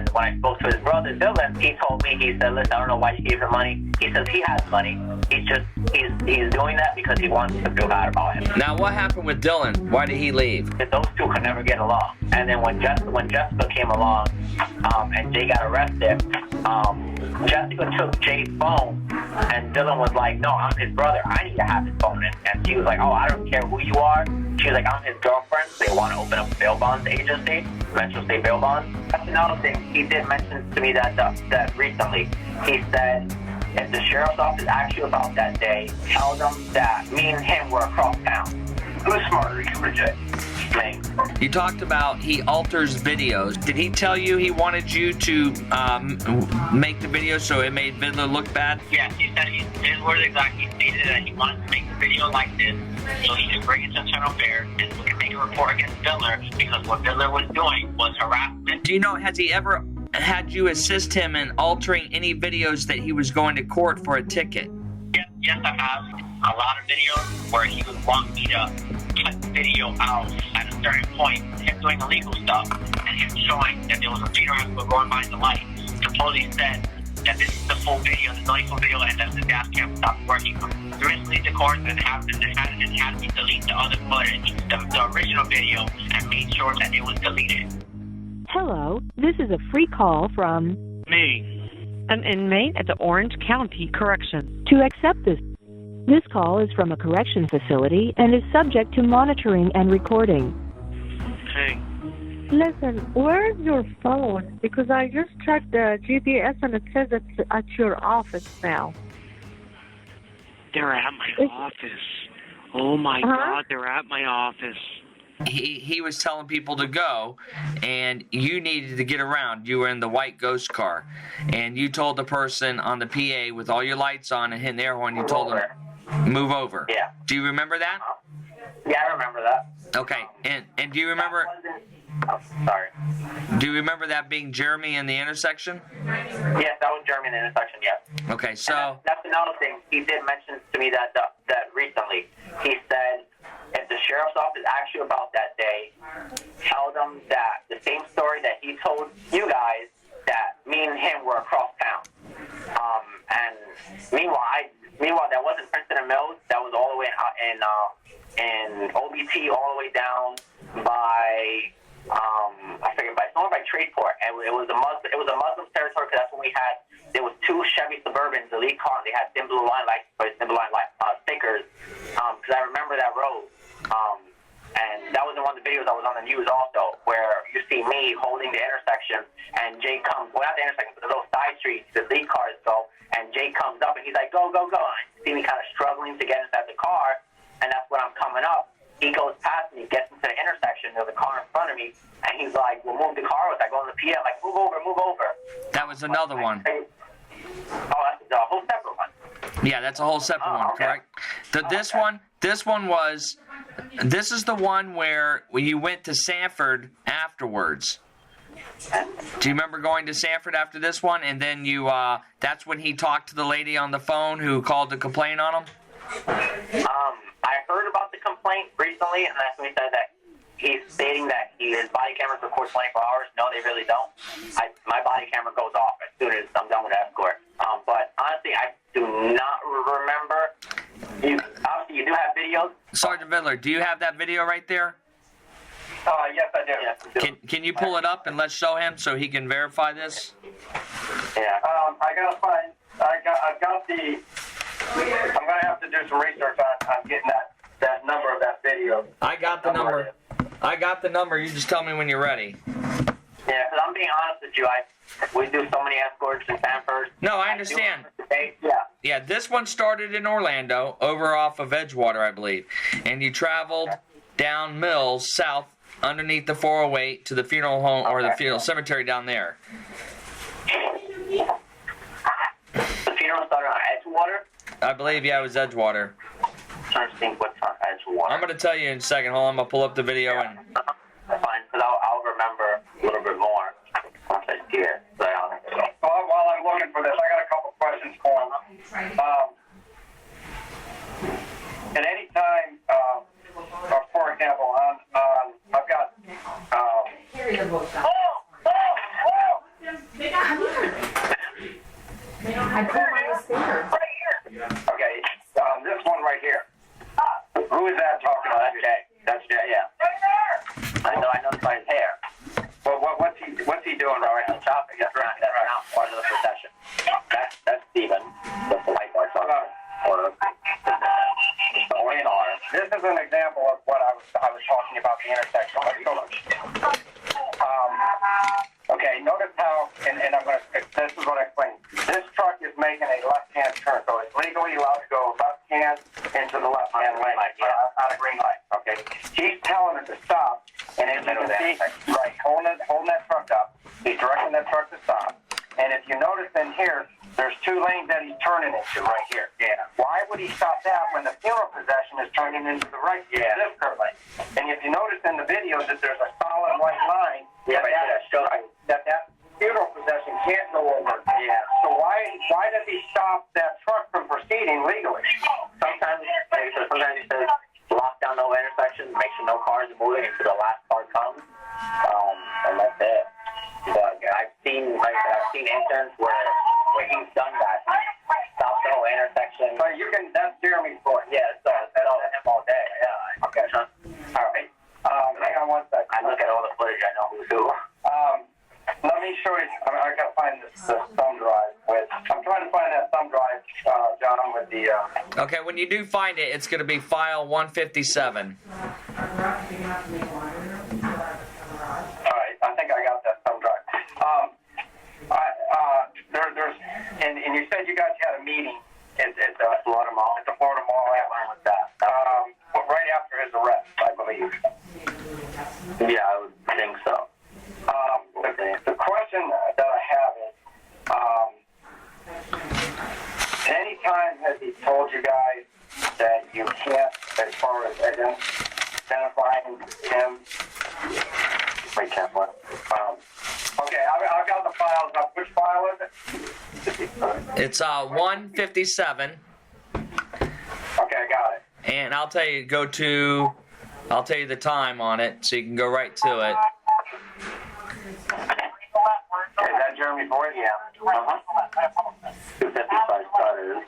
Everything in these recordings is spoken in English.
And when I spoke to his brother, Dylan, he told me, he said, listen, I don't know why you gave him money. He says he has money. He's doing that because he wants to feel bad about him. Now, what happened with Dylan? Why did he leave? Those two could never get along. And then when Jessica came along and Jay got arrested, Jessica took Jay's phone, and Dylan was like, no, I'm his brother. I need to have his phone. And she was like, oh, I don't care who you are. She was like, I'm his girlfriend. They want to open up a bail bonds agency, Metro State bail bonds. That's another thing. He did mention to me that recently. He said, if the sheriff's office asks you about that day, tell them that me and him were across town. Who's smarter, you or Jay? Me. You talked about he alters videos. Did he tell you he wanted you to make the video so it made Vidler look bad? Yes, he said his words exactly. He stated that he wanted to make the video like this so he could bring it to internal affairs and we could make a report against Vidler because what Vidler was doing was harassment. Do you know, has he ever had you assist him in altering any videos that he was going to court for a ticket? Yes, I have. A lot of videos where he would want me to cut the video out at a certain point, him doing illegal stuff, and him showing that there was a speeder going by the light. The police said that this is the full video, this is the only full video, and that the dash cam stopped working. The recently the court and had me delete the other footage, the original video, and made sure that it was deleted. Hello, this is a free call from me, an inmate at the Orange County Correction. To accept this call is from a correction facility and is subject to monitoring and recording. Hey. Listen, where's your phone? Because I just checked the GPS and it says it's at your office now. They're at my office. Oh my God, they're at my office. He was telling people to go, and you needed to get around. You were in the white ghost car, and you told the person on the PA with all your lights on and hitting the air horn, you told them, move over. Yeah. Do you remember that? Yeah, I remember that. Okay, and do you remember... Oh, sorry. Do you remember that being Jeremy in the intersection? Yes, that was Jeremy in the intersection, yes. Okay, so... That's another thing. He did mention to me that recently. He said, if the sheriff's office asks you about that day, tell them that the same story that he told you guys, that me and him were across town. And meanwhile, that wasn't Princeton and Mills. That was all the way in OBT, all the way down by somewhere by Tradeport, and it was a Muslim territory because that's when there was two Chevy Suburbans, the lead car, and they had thin blue line stickers. Because I remember that road. And that was in one of the videos that was on the news also, where you see me holding the intersection, and Jay comes, well, not the intersection, but the little side streets, the lead cars go, and Jay comes up, and he's like, go, go, go. And I see me kind of struggling to get inside the car, and that's when I'm coming up. He goes past me, gets into the intersection, there's a car in front of me, and he's like, well, move the car. I go in the PA, I'm like, move over, move over. That was another one. Oh, that's a whole separate one. Yeah, that's a whole separate one, okay. correct? This is the one where you went to Sanford afterwards. Do you remember going to Sanford after this one? And then that's when he talked to the lady on the phone who called to complain on him? I heard about the complaint recently, and that's when he said that he's stating that his body cameras record 24 hours. No, they really don't. My body camera goes off as soon as I'm done with Escort. But honestly, I do not remember. Obviously, you do have videos. Sergeant Vidler, do you have that video right there? Yes, I do. Yes, I do. Can you pull it up and let's show him so he can verify this? Yeah. I gotta find. I've got the. I'm gonna have to do some research on getting that number of that video. I got the number. I got the number. You just tell me when you're ready. Yeah, because I'm being honest with you. We do so many escorts in Sanford. No, I understand. Yeah. Yeah, this one started in Orlando, over off of Edgewater, I believe. And you traveled down Mills, south, underneath the 408 to the funeral home or the funeral cemetery down there. The funeral started on Edgewater? I believe, yeah, it was Edgewater. I'm trying to think what's on Edgewater. I'm going to tell you in a second. Hold on, I'm going to pull up the video. And That's fine, because I'll remember a little bit more once I see it. So, while I'm looking for this, I got a couple questions for him. At any time, or for example, I've got. That's yeah. I know by his hair. Well, what's he doing right now? Chopping. That's not part of the procession. That's Steven, the white boy. This is an example of what I was talking about, the intersection. Let's go look. Okay, notice how, and I'm going to, this is what I explained. This truck is making a left-hand turn, so it's legally allowed to go left-hand into the left-hand lane on a green light. Okay, he's telling it to stop, and as you can see, right, holding that truck up, he's directing that truck to stop. And if you notice in here, there's 2 lanes that he's turning into right here. Yeah. Why would he stop that when the funeral procession is turning into the right? Yeah. This curve lane. And if you notice in the video that there's a solid white line, that funeral procession can't go over. Yeah. So why does he stop that truck from proceeding legally? Sometimes he says lock down no intersections, make sure no cars are moving until the last car comes, and that's it. But I've seen incidents where he's done that. He stopped the whole intersection. So that's Jeremy's point. Yeah, so that's him all day. Yeah. Okay. All right. Hang on one second. I look at all the footage. I know who's who. Let me show you. I gotta find this thumb drive. I'm trying to find that thumb drive, John, with the. Okay, when you do find it, it's going to be file 157. All right, I think I got that thumb drive. There's and you said you guys had a meeting at the Florida Mall. At the Florida Mall, yeah, when was that? Right after his arrest, I believe. Yeah, I would think so. The question that I have is, any time has he told you guys that you can't, as far as identifying him? Wait, can't what? Okay, I've got the files up. Which file is it? It's 157. Okay, I got it. And I'll tell you, I'll tell you the time on it, so you can go right to it. Is that Jeremy Dewitte? Yeah. 255 starters.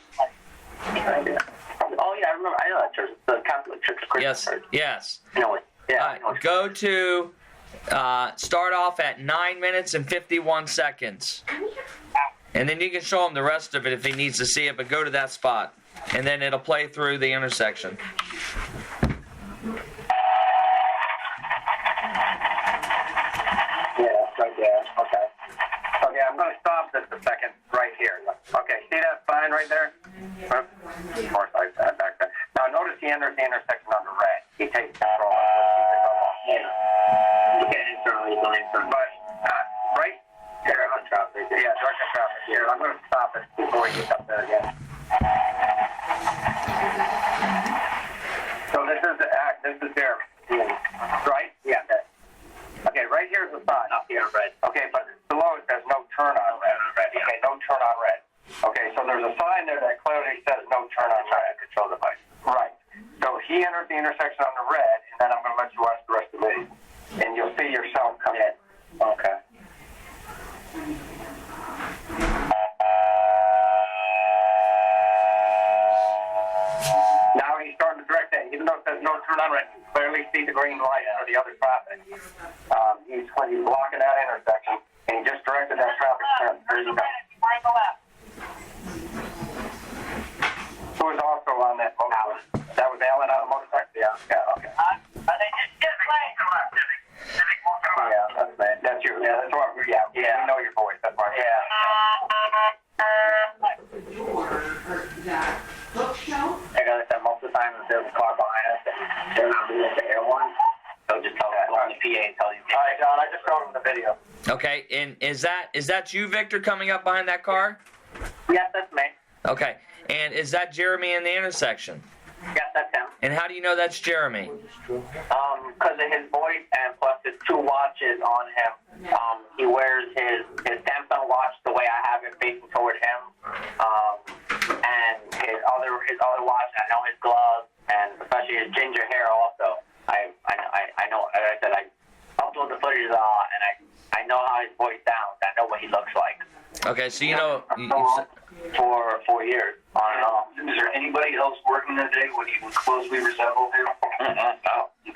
Oh yeah, I remember. I know that church. The Catholic Church of Yes, yes. No, yeah. All right, go to, start off at 9 minutes and 51 seconds. And then you can show him the rest of it if he needs to see it, but go to that spot. And then it'll play through the intersection. Right there. Okay. Okay, I'm going to stop this a second right here. Okay, see that sign right there? Of course, I said back there. Now, notice he enters the intersection under red. He takes control. But right here on traffic. Yeah, direction traffic here. I'm going to stop it before he gets up there again. So this is Jeremy, right? Yeah. Okay, right here's the sign. Up here, red. Okay, but below it says no turn on red. Okay, no turn on red. Okay, so there's a sign there that clearly says no turn on red. Control device. Right. So he enters the intersection on the red, and then I'm going to let you watch the rest of the video, and you'll see yourself come in. Okay. Now he's starting to direct that. Even though it says no turn on red, you can clearly see the green light for the other traffic. He's blocking that intersection, and he just directed that traffic turn. There you go. Who was also on that motorcycle? That was Alan on the motorcycle? Yeah, okay. Yeah, that's me. That's you. Yeah, that's what. Yeah, we know your voice. That's why. Yeah. I got it that most of the time there's a car behind us and they're not doing the air one. So just tell them on the PA and tell you. All right, John, I just showed him the video. Okay, and is that you, Victor, coming up behind that car? Yes, that's me. Okay, and is that Jeremy in the intersection? Yes, that's him. And how do you know that's Jeremy? Because of his voice and plus his 2 watches on him. He wears his Samsung watch the way I have it facing toward him. And his other watch, I know his gloves, and especially his ginger hair also. I know, as I said, I upload the footage and I know how his voice sounds. I know what he looks like. Okay, so you know... For 4 years, on and off. Is there anybody else working that day when you closely resemble him? No. He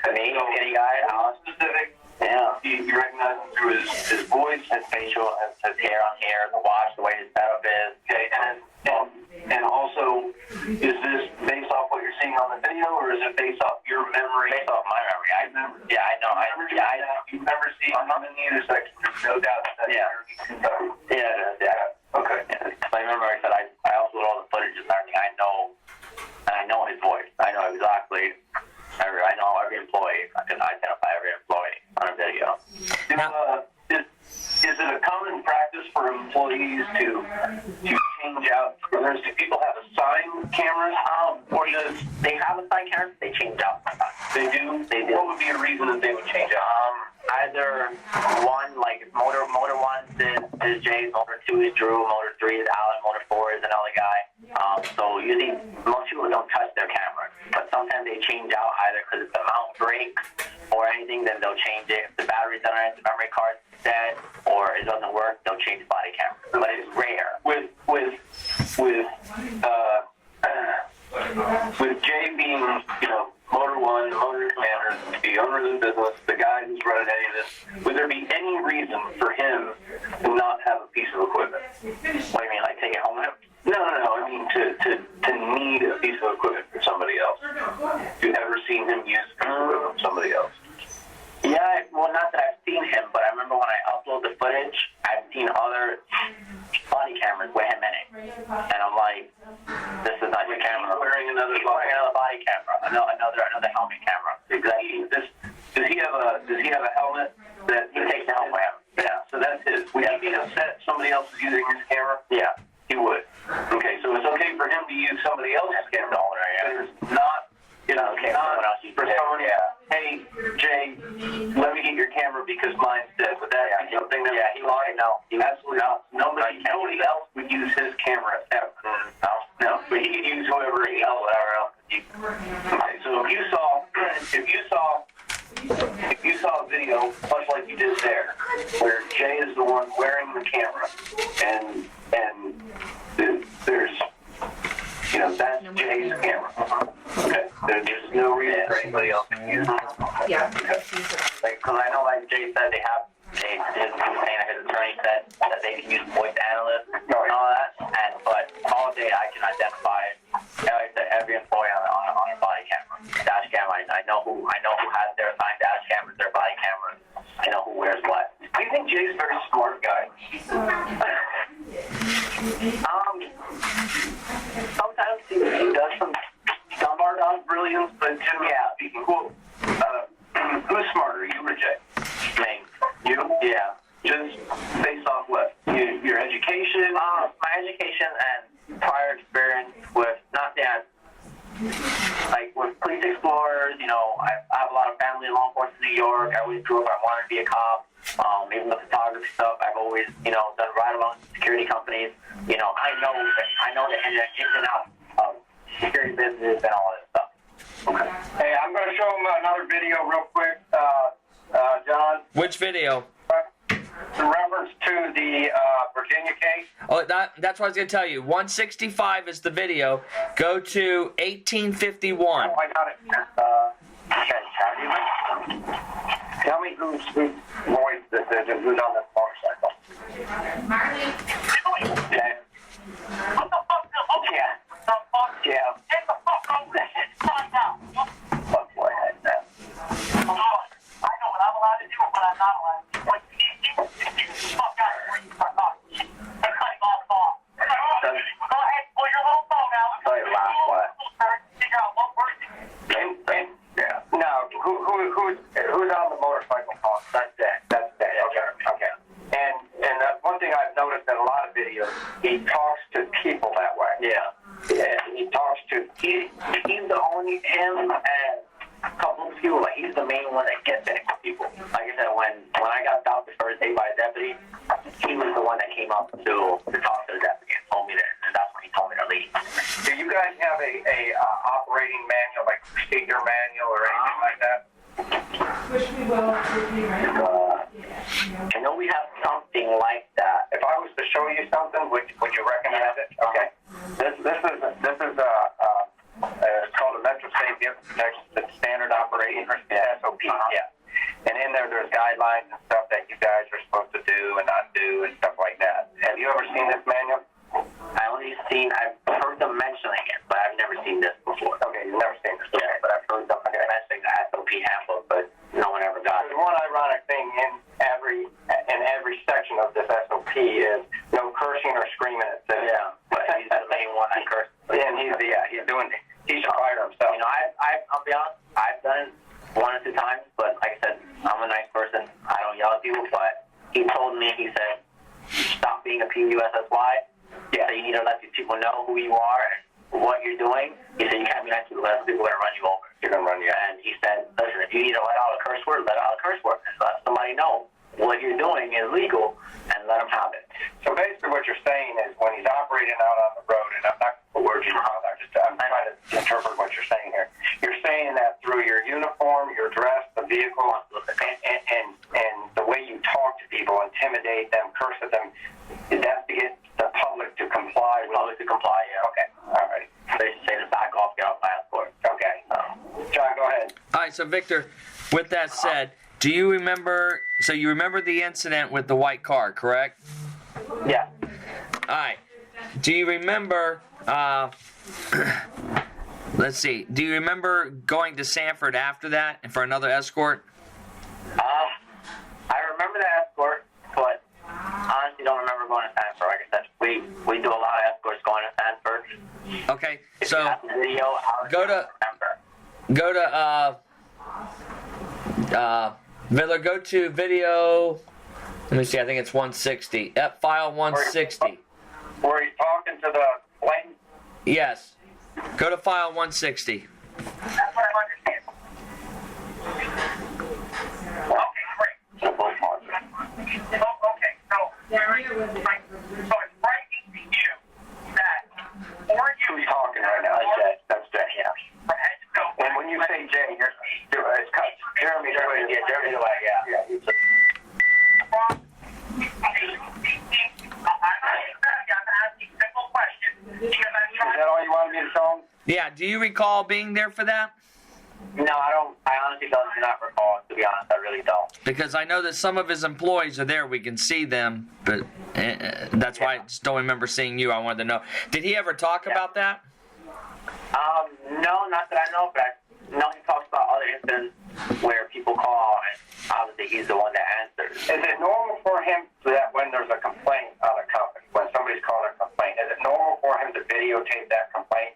Alan specific. Yeah. You recognize him through his voice, his facial, his hair on hair, the wash, the way his setup is. Okay, and also, is this based off what you're seeing on the video, or is it based off your memory? Based off my memory. I remember. Yeah, I know. You remember seeing him in the intersection. There's no doubt that. Yeah. Okay. My memory said I also with all the footage and everything. I know his voice. I know exactly. I know every employee. I can identify every employee on a video. Is it a common practice for employees to change out cameras? Do people have assigned cameras? Or does they have assigned cameras? They change out. They do. What would be a reason that they would change out? Either one, like motor one is Jay's, motor 2 is Drew, motor 3 is Alan, motor 4 is another guy. So usually most people don't touch their cameras, but sometimes they change out either because the mount breaks or anything, then they'll change it. If the battery's not on the memory card dead or it doesn't work, they'll change the body camera. But it's rare. With Jay being, motor 1, motor commander, the owner of the business, the guy who's running any of this, would there be any reason for him to not have a piece of equipment? What do you mean, like take it home with him? No. I mean to need a piece of equipment from somebody else. Have you ever seen him use equipment from somebody else? Yeah, well, not that I've seen him, but I remember when I upload the footage, I've seen other body cameras with him in it, and I'm like, this is not your camera. He's wearing another body camera, another helmet camera. Exactly. Does he have a helmet that he takes the helmet with him? Yeah. So that's his. Would he be upset somebody else is using his camera? Yeah, he would. Okay, so it's okay for him to use somebody else's camera. It's not. For someone, hey, Jay, let me get your camera because mine's dead. Would that be something that he would know? Absolutely not. Nobody else would use his camera ever. No, but he could use whatever else. Okay, so if you saw a video, much like you did there, where Jay is the one wearing the camera, and there's that's Jay's camera. Okay. There's no reason for anybody else to use it. Yeah. Okay. Because I know, like Jay said, his attorney said that they can use voice analysts and all that. But all day I can identify every employee on a body camera, dash camera. I know who has their assigned dash cameras, their body cameras. I know who wears what. Do you think Jay's a very smart guy? Sometimes he does some art brilliance, but generally speaking, who's smarter, you or Jay? Me. You? Yeah. Just based off what? Your education? My education and prior experience with, not that, like with police explorers, I have a lot of family in law enforcement in New York. I always grew up, I wanted to be a cop. Even the photography stuff, I've always, done ride-along security companies. I know the ins and outs of security business and all this stuff. Okay. Hey, I'm going to show them another video real quick, John. Which video? In reference to the Virginia case. Oh, that's what I was going to tell you. 165 is the video. Go to 1851. Oh, I got it. Tell me who's voice who's on this motorcycle. Marley. Okay. What the fuck? Yeah. What the fuck? Yeah. Get the fuck over this shit. Find out. Fuck boy, that. I know what I'm allowed to do and what I'm not allowed to do. Fuck out of here. Fuck off. I'm cutting off the ball. Go ahead, pull your little phone out. Tell you last what? Figure out what works. Yeah. No, who's on the motorcycle phone? That's that. Okay. And one thing I've noticed in a lot of videos, he talks to people that way. Yeah. He talks to he's the only him and a couple of people. Like he's the main one that gets it to people. Like I said, when I got stopped the first day by a deputy, he was the one that came up to talk to the deputy and told me that, and that's when he told me to leave. Do you guys have a operating manual, like procedure manual or anything like that? I know we have something like that. If I was to show you something, would you recognize it? Okay. This is it's called a Metro Snitch. It's standard operating SOP. Yeah. And in there's guidelines and stuff that you guys are supposed to do and not do and stuff like that. Have you ever seen this manual? I've heard them mentioning it, but I've never seen this before. Okay, you've never seen this before, Yeah. but I've heard them Mentioning the SOP handbook, but no one ever got There's it. one ironic thing in every section of this SOP is no cursing or screaming at citizens. Yeah, but he's the main one I cursed. And he's fired himself. You know, I'll be honest, I've done it 1 or 2 times, but like I said, I'm a nice person. I don't yell at people, but he told me, he said, stop being a PUSSY. Yeah. So you need to let these people know who you are and what you're doing. He said, you can't be nice to people, else people are going to run you over. You're going to run you. And he said, listen, if you need to let out a curse word, let out a curse word. And let somebody know what you're doing is legal and let them have it. So basically what you're saying is when he's operating out on the road, and I'm not going to put words in your mouth, I'm trying to interpret what you're saying here. You're saying that through your uniform, your dress, the vehicle, and the way you talk to people, intimidate them, curse at them, that's to get the public to comply. Yeah. Okay. All right. They say to back off, get off my Escort. Okay. John, go ahead. All right, so Victor, with that said, do you remember, so you remember the incident with the white car, correct? Yeah. All right. Do you remember, let's see, do you remember going to Sanford after that and for another escort? I remember the Escort, but honestly don't remember going to Sanford. Like I said, we do a lot of escorts going to Sanford. Okay, If so you have the video, I'll remember. Vidler, go to video, let me see, I think it's 160. Yep, file 160. Where he's talking to the plane? Yes. Go to file 160. That's what I'm understanding. Okay, great. Okay, so it's frightening to you that, or you... Who's talking right now? That's Jay, yeah. And when you say Jay, it's Jeremy Dewitte. Yeah, Jeremy Dewitte, yeah. I'm asking simple questions. Is that all you wanted me to tell him? Yeah, do you recall being there for that? No, I don't. I honestly do not recall. To be honest, I really don't. Because I know that some of his employees are there. We can see them, but that's why I just don't remember seeing you. I wanted to know. Did he ever talk about that? No, not that I know, but I know he talks about other incidents where people call, and obviously he's the one that answers. Is it normal for him that when there's a complaint on a company, when somebody's calling a complaint, is it normal for him to videotape that complaint?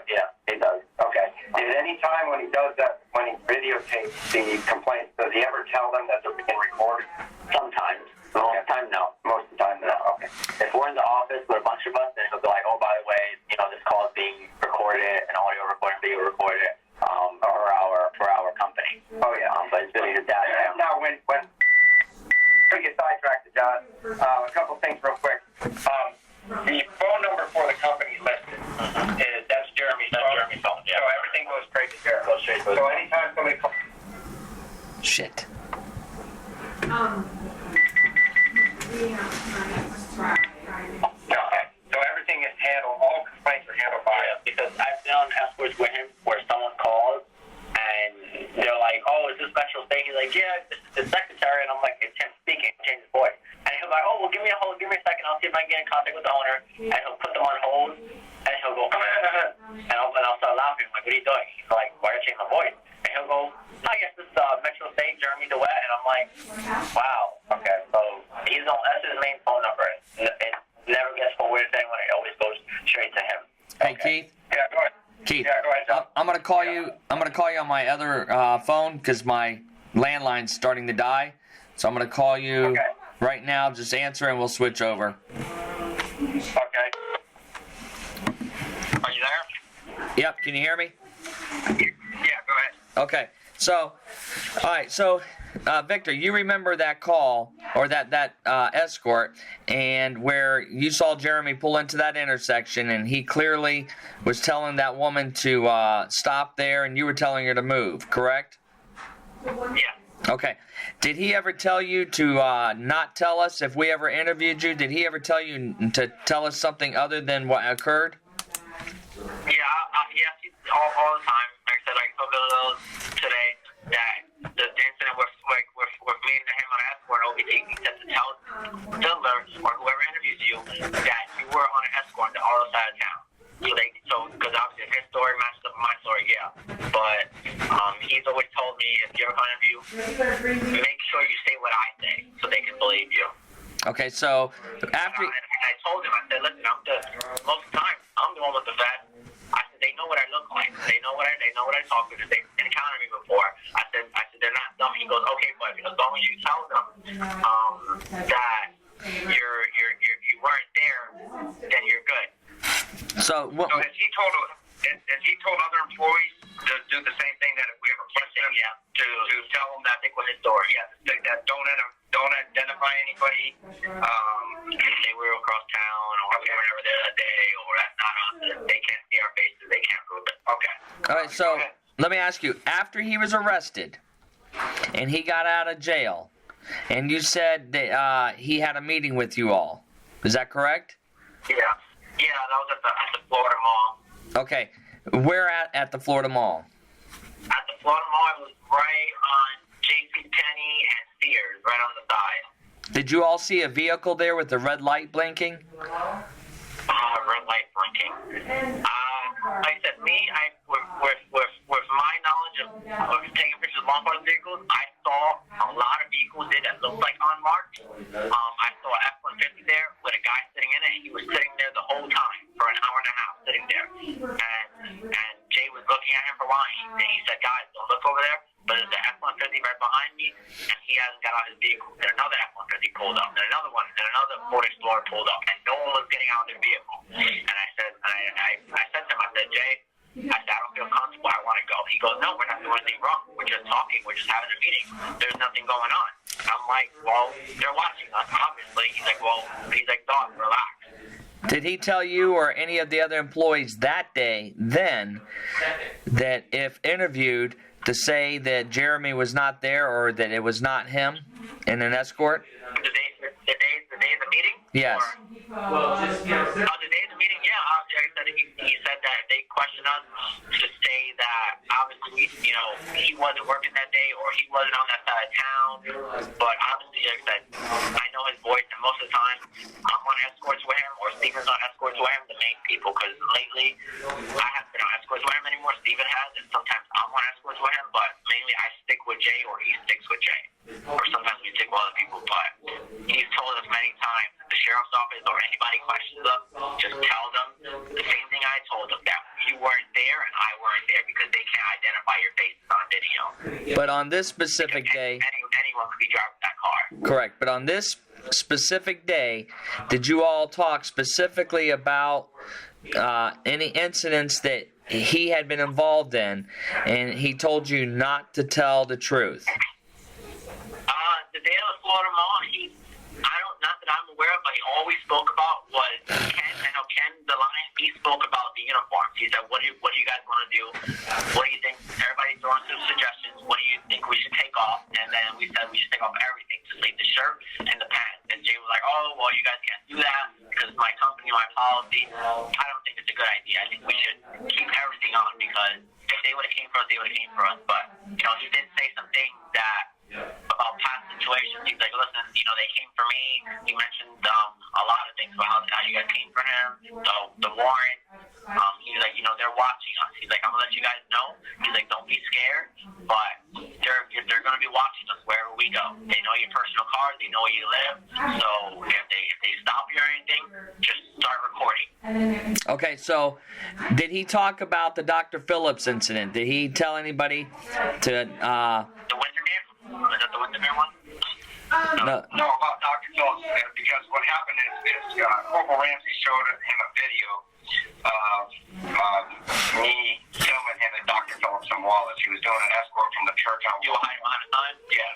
Yeah, he does. Okay. Did any time when he does that, when he videotapes the complaints, does he ever tell them that they're being recorded? Sometimes. Most of the time, no. Most of the time, no. Okay. If we're in the office with a bunch of us, then he'll be like, oh, by the way, you know, this call is being recorded, and audio recorded, video recorded, for our company. Oh, yeah. But it's really the data. Now, when we get sidetracked, John, a couple things real quick. The phone number for the company listed that's Jeremy's phone. Yeah. So everything goes straight to Jeremy. So anytime somebody calls. Shit. Okay. So everything is handled. All complaints are handled by him. Because I've been on escorts with him where someone calls and they're like, oh, is this Metro State? He's like, yeah, this is the secretary. And I'm like, it's him speaking. Change his voice. And he'll be like, oh, well, give me a second. I'll see if I can get in contact with the owner. And he'll put them on hold. And he'll go, and I'll start laughing. I'm like, what are you doing? He's like, why are you changing my voice? And he'll go, I guess this is Metro State, Jeremy Dewitte. And I'm like, wow. Okay, so that's his main phone number. It never gets forwarded to anyone. It always goes straight to him. Hey, Okay. Keith. Yeah, go ahead. Keith. Yeah, go ahead, John. I'm gonna call you. I'm gonna call you on my other phone because my landline's starting to die. So I'm gonna call you right now. Just answer and we'll switch over. Okay. Are you there? Yep. Can you hear me? Yeah, go ahead. Okay. So, all right. So, Victor, you remember that call or that escort, and where you saw Jeremy pull into that intersection, and he clearly was telling that woman to stop there, and you were telling her to move, correct? Yeah. Okay. Did he ever tell you to not tell us if we ever interviewed you? Did he ever tell you to tell us something other than what occurred? Yeah, yes, all the time. Like I said, I told Bill today that the incident with make sure you say what I say so they can believe you. Okay, so after... And I told him, I said, listen, most of the time, I'm the one with the vet. I said, they know what I look like. They know what I talk to. They encountered me before. I said, they're not dumb. He goes, okay, but as long as you tell them that you weren't there, then you're good. So what? So has he told other employees to do the same thing that if we ever press them, to tell them that Stick with his story. that don't identify anybody? They were across town or whatever the other day, or that's not us. They can't see our faces. They can't prove it. Okay. All right, so let me ask you. After he was arrested and he got out of jail, and you said that he had a meeting with you all, is that correct? Yeah, that was at the Florida Mall. Okay, where at the Florida Mall? At the Florida Mall, it was right on JCPenney and Sears, right on the side. Did you all see a vehicle there with the red light blinking? Red light blinking. Like I said, with my knowledge of taking pictures of law enforcement vehicles, I saw a lot of vehicles there that looked like unmarked. I saw an F-150 there with a guy sitting in it, and he was sitting there the whole time for an hour and a half, sitting there. And Jay was looking at him for a while, and he said, guys, don't look over there. But there's an F-150 right behind me, and he hasn't got out his vehicle. And another F-150 pulled up, and another one, and another Ford Explorer pulled up, and no one was getting out of their vehicle. And I said to him, I said, Jay, I don't feel comfortable. I want to go. He goes, no, we're not doing anything wrong. We're just talking. We're just having a meeting. There's nothing going on. I'm like, well, they're watching us, obviously. He's like, dog, relax. Did he tell you or any of the other employees that day then that if interviewed to say that Jeremy was not there or that it was not him in an escort? The day of the meeting? Yes. The day of the meeting, he said that if they question us to say that obviously, he wasn't working that day or he wasn't on that side of town. But obviously, like I said, I know his voice, and most of the time I'm on escorts with him or Steven's on escorts with him, the main people, because lately I haven't been on escorts with him anymore. Steven has, and sometimes I'm on escorts with him, but mainly I stick with Jay or he sticks with Jay. Or sometimes we stick with other people, but he's told us many times, the sheriff's office or anybody questions us, just tell them the same thing I told them, that you weren't there and I weren't there, because they can't identify your faces on video. But on this specific day... Anyone could be driving that car. Correct, but on this specific day, did you all talk specifically about any incidents that he had been involved in, and he told you not to tell the truth? The day of the Florida Mall, not that I'm aware of, but he always spoke about was Ken. I know Ken, the Lion, he spoke about the uniforms. He said, what do you guys want to do? What do you think? Everybody's throwing some suggestions. What do you think we should take off? And then we said we should take off everything, just leave the shirt and the pants. And Jay was like, oh, well, you guys can't do that because my company, my policy. I don't think it's a good idea. I think we should keep everything on, because if they would have came for us, they would have came for us. But, he did say some things about past situations. He's like, listen, they came for me. He mentioned a lot of things about how you guys came for him. So the warrant. He's like, they're watching us. He's like, I'm gonna let you guys know. He's like, don't be scared, but they're gonna be watching us wherever we go. They know your personal card. They know where you live. So if they stop you or anything, just start recording. Okay, so did he talk about the Dr. Phillips incident? Did he tell anybody to... The Wintermere? Is that the Wintermere one? No. No, about Dr. Phillips, because what happened is Corporal Ramsey showed him a video of me filming him and Dr. Phillips in Wallace. He was doing an escort from the church on You were hiding behind the sign?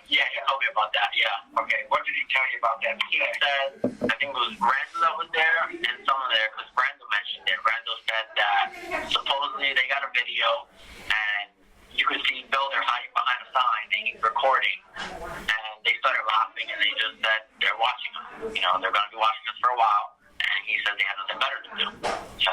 Yeah, he told me about that, yeah. Okay, what did he tell you about that? He said, I think it was Brando that was there and someone there, because Brando mentioned it. Brando said that supposedly they got a video and you could see Builder hiding behind a sign and he's recording, and they started laughing and they just said they're watching us. They're going to be watching us for a while, and he said they had nothing better to do. So,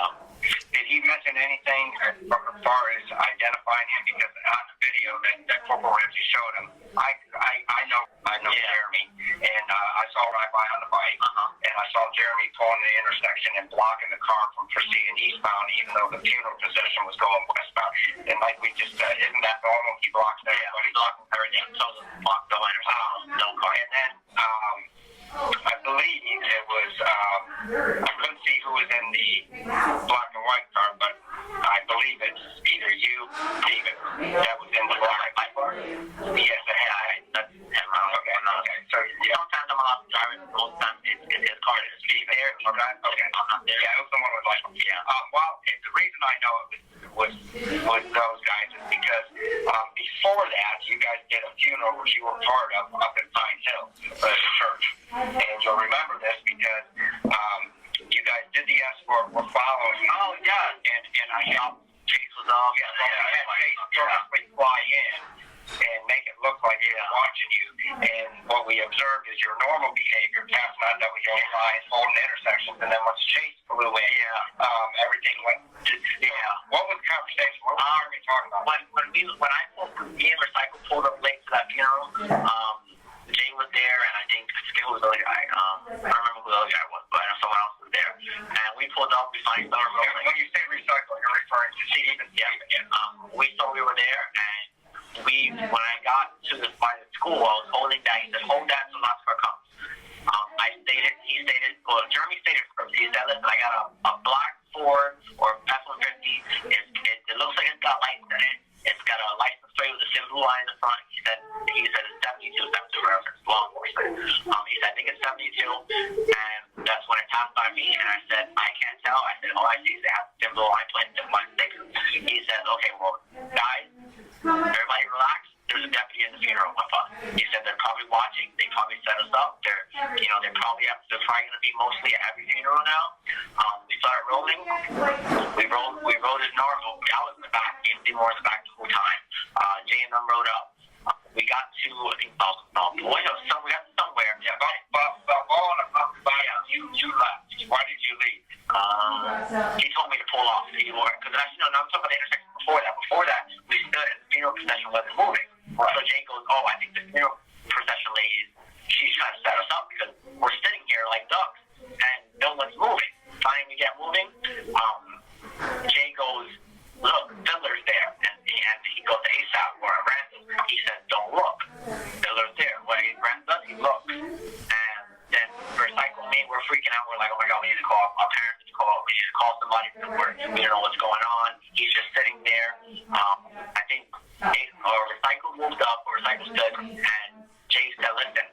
did he mention anything as far as identifying him? Because on the video that Corporal Ramsey showed him, I know Jeremy, and I saw right by on the bike, and I saw Jeremy pulling the intersection and blocking the car from proceeding eastbound, even though the funeral procession was going westbound. And like we just said, isn't that normal? He blocks everybody. Yeah, he blocks everybody. yeah, so block the line or something. Don't call. And then, I believe it was, I couldn't see who was in the black and white car, but I believe it's either you, Steven, that was in the black and white car. Yes, that's okay. So sometimes I'm allowed to drive it, most times it's his car that is Steven. There, okay. I'm not there. Yeah, it was someone with license. Yeah. Well, the reason I know it was those guys is because before that, you guys did a funeral which you were part of up in Pine Hill, the church. And you'll remember this because you guys did the escort, were following. Oh, yeah. And I helped Chase was off. Yeah, Chase purposely fly in and make it look like he was watching you. And what we observed is your normal behavior, past that was your lines, holding intersections, and then once Chase flew in, everything went. What was the conversation? What were we talking about? When I pulled, me and Recycle pulled up late to that funeral, Jay was there, and I forget who the other guy. I don't remember who the other guy was, but I know someone else was there. And we pulled up, we finally started rolling. When you say Recycle, you're referring to Steven? Yeah. We thought we were there, and when I got to by the school, I was holding that. He said, hold that so not for comes. Jeremy stated first. He said, listen, I got a black Ford or F-150. It looks like it's got lights in it. It's got a license plate with a silver blue line in the front. He said it's 72, it's law enforcement. He said, I think it's 72. And that's when it passed by me, and I said, I can't tell. I said, all I see is it has a silver blue line plate and one stick. He says, okay, well, guys, everybody relax. There's a deputy in the funeral with us. He said they're probably watching. They probably set us up. They're probably going to be mostly at every funeral now. We started rolling. We rode as normal. I was in the back. You see more in the back the whole time. Jay and them rode up. We got to, I think, we got to somewhere. Yeah, but all on the you left. Why did you leave? He told me to pull off. Because actually, no, I'm talking about the intersection before that. Before that, we stood and the funeral procession wasn't moving. Right. So Jay goes, I think the funeral procession lady, she's trying to set us up because we're sitting here like ducks and no one's moving. Finally, we get moving. Jay goes, look, Fiddler's there. And he goes to ASAP or Randall. He says, don't look. Fiddler's there. When Randall does, he looks. And then Recycle me, we're freaking out. We're like, oh my God, we need to call our parents. We need to call somebody because we don't know what's going on. He's just sitting there. I think Recycle moved up, or Recycle stood, and Jay said, listen,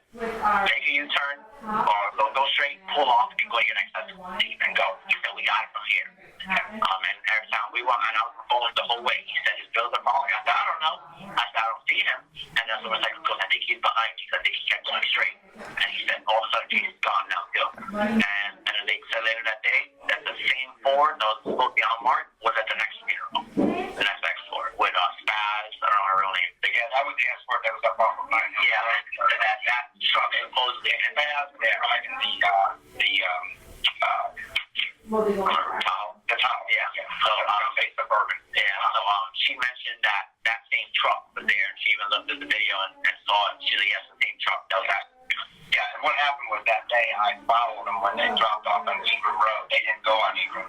take a U-turn, or go straight, pull off, and go to your next destination, and go. He said, we got it from here. And every time we walked, and I was following the whole way. He said, his bills are falling. I said, I don't know. I said, I don't see him. And then so Recycle goes, I think he's behind me, because I think he kept going straight. And he said, all of a sudden, he's gone now, still. And then they said later that day, that the same Ford that was supposed to be unmarked was at the next funeral. The next Escort with Spaz, I don't know her real name. Yeah, that was the Escort that was up off of mine. Yeah, that truck supposedly, and Spaz there, right, in the top, yeah. So, Suburban. Yeah, so she mentioned that same truck was there, and she even looked at the video and saw it. She said, yes, the same truck. That was that. Yeah, and what happened was that day I followed them when they dropped off on Ingram Road. They didn't go on Ingram.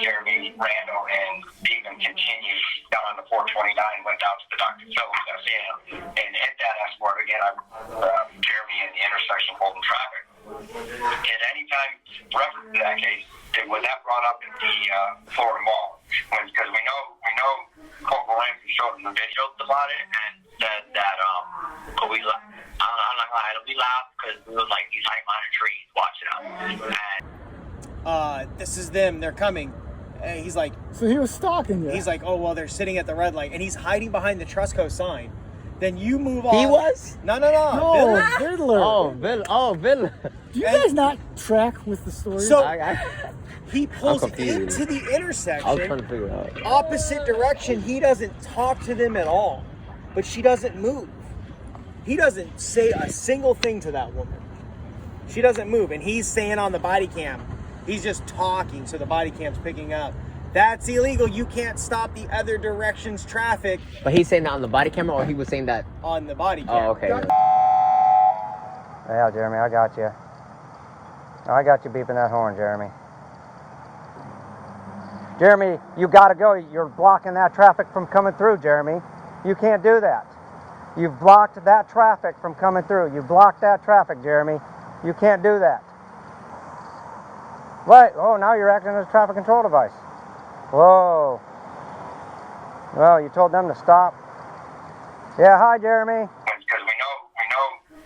Jeremy, Randall, and Steven continued down on the 429, went down to the Dr. Phillips and hit that Escort again. Jeremy in the intersection holding traffic. And anytime reference to that case, was that brought up in the Florida Mall? Because we know Corporal Ramsey showed us the videos about it and said that I'm not gonna lie, we laughed because we was like these high minor trees watching us. This is them, they're coming. And he's like, so he was stalking you. He's like, oh well, they're sitting at the red light, and he's hiding behind the Trustco sign. Then you move off. He was? No, Fiddler. Oh, Fiddler. Do you guys not track with the story? So he pulls into the intersection. I was trying to figure it out. Opposite direction. He doesn't talk to them at all, but she doesn't move. He doesn't say a single thing to that woman. She doesn't move, and he's saying on the body cam, he's just talking, so the body cam's picking up. That's illegal. You can't stop the other direction's traffic. But he's saying that on the body camera, or he was saying that on the body cam? Oh, okay. Yeah, Jeremy, I got you. I got you beeping that horn, Jeremy. Jeremy, you gotta go. You're blocking that traffic from coming through, Jeremy. You can't do that. You've blocked that traffic from coming through. You blocked that traffic, Jeremy. You can't do that. What? Oh, now you're acting as a traffic control device. Whoa. Well, you told them to stop. Yeah, hi, Jeremy. Because we know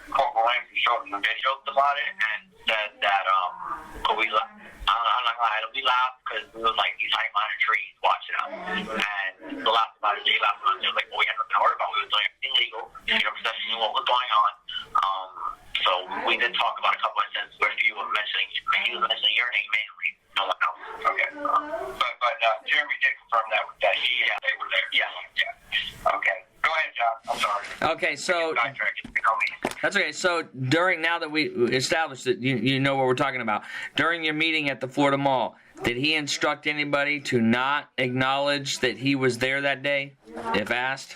Corporal Ramsey showed us the videos about it and said that I'm not gonna lie, we laughed because we was like these high minor trees watching us, and the last about it, they laughed at us. They was like, well, we had nothing to worry about. We was doing everything legal. Possession knew what was going on. So we did talk about a couple instances where he was mentioning your name mainly. No one else. Okay. But Jeremy did confirm that they were there. Yeah. Okay. Go ahead, John. I'm sorry. Okay, so that's okay. So now that we established that you know what we're talking about, during your meeting at the Florida Mall, did he instruct anybody to not acknowledge that he was there that day, if asked?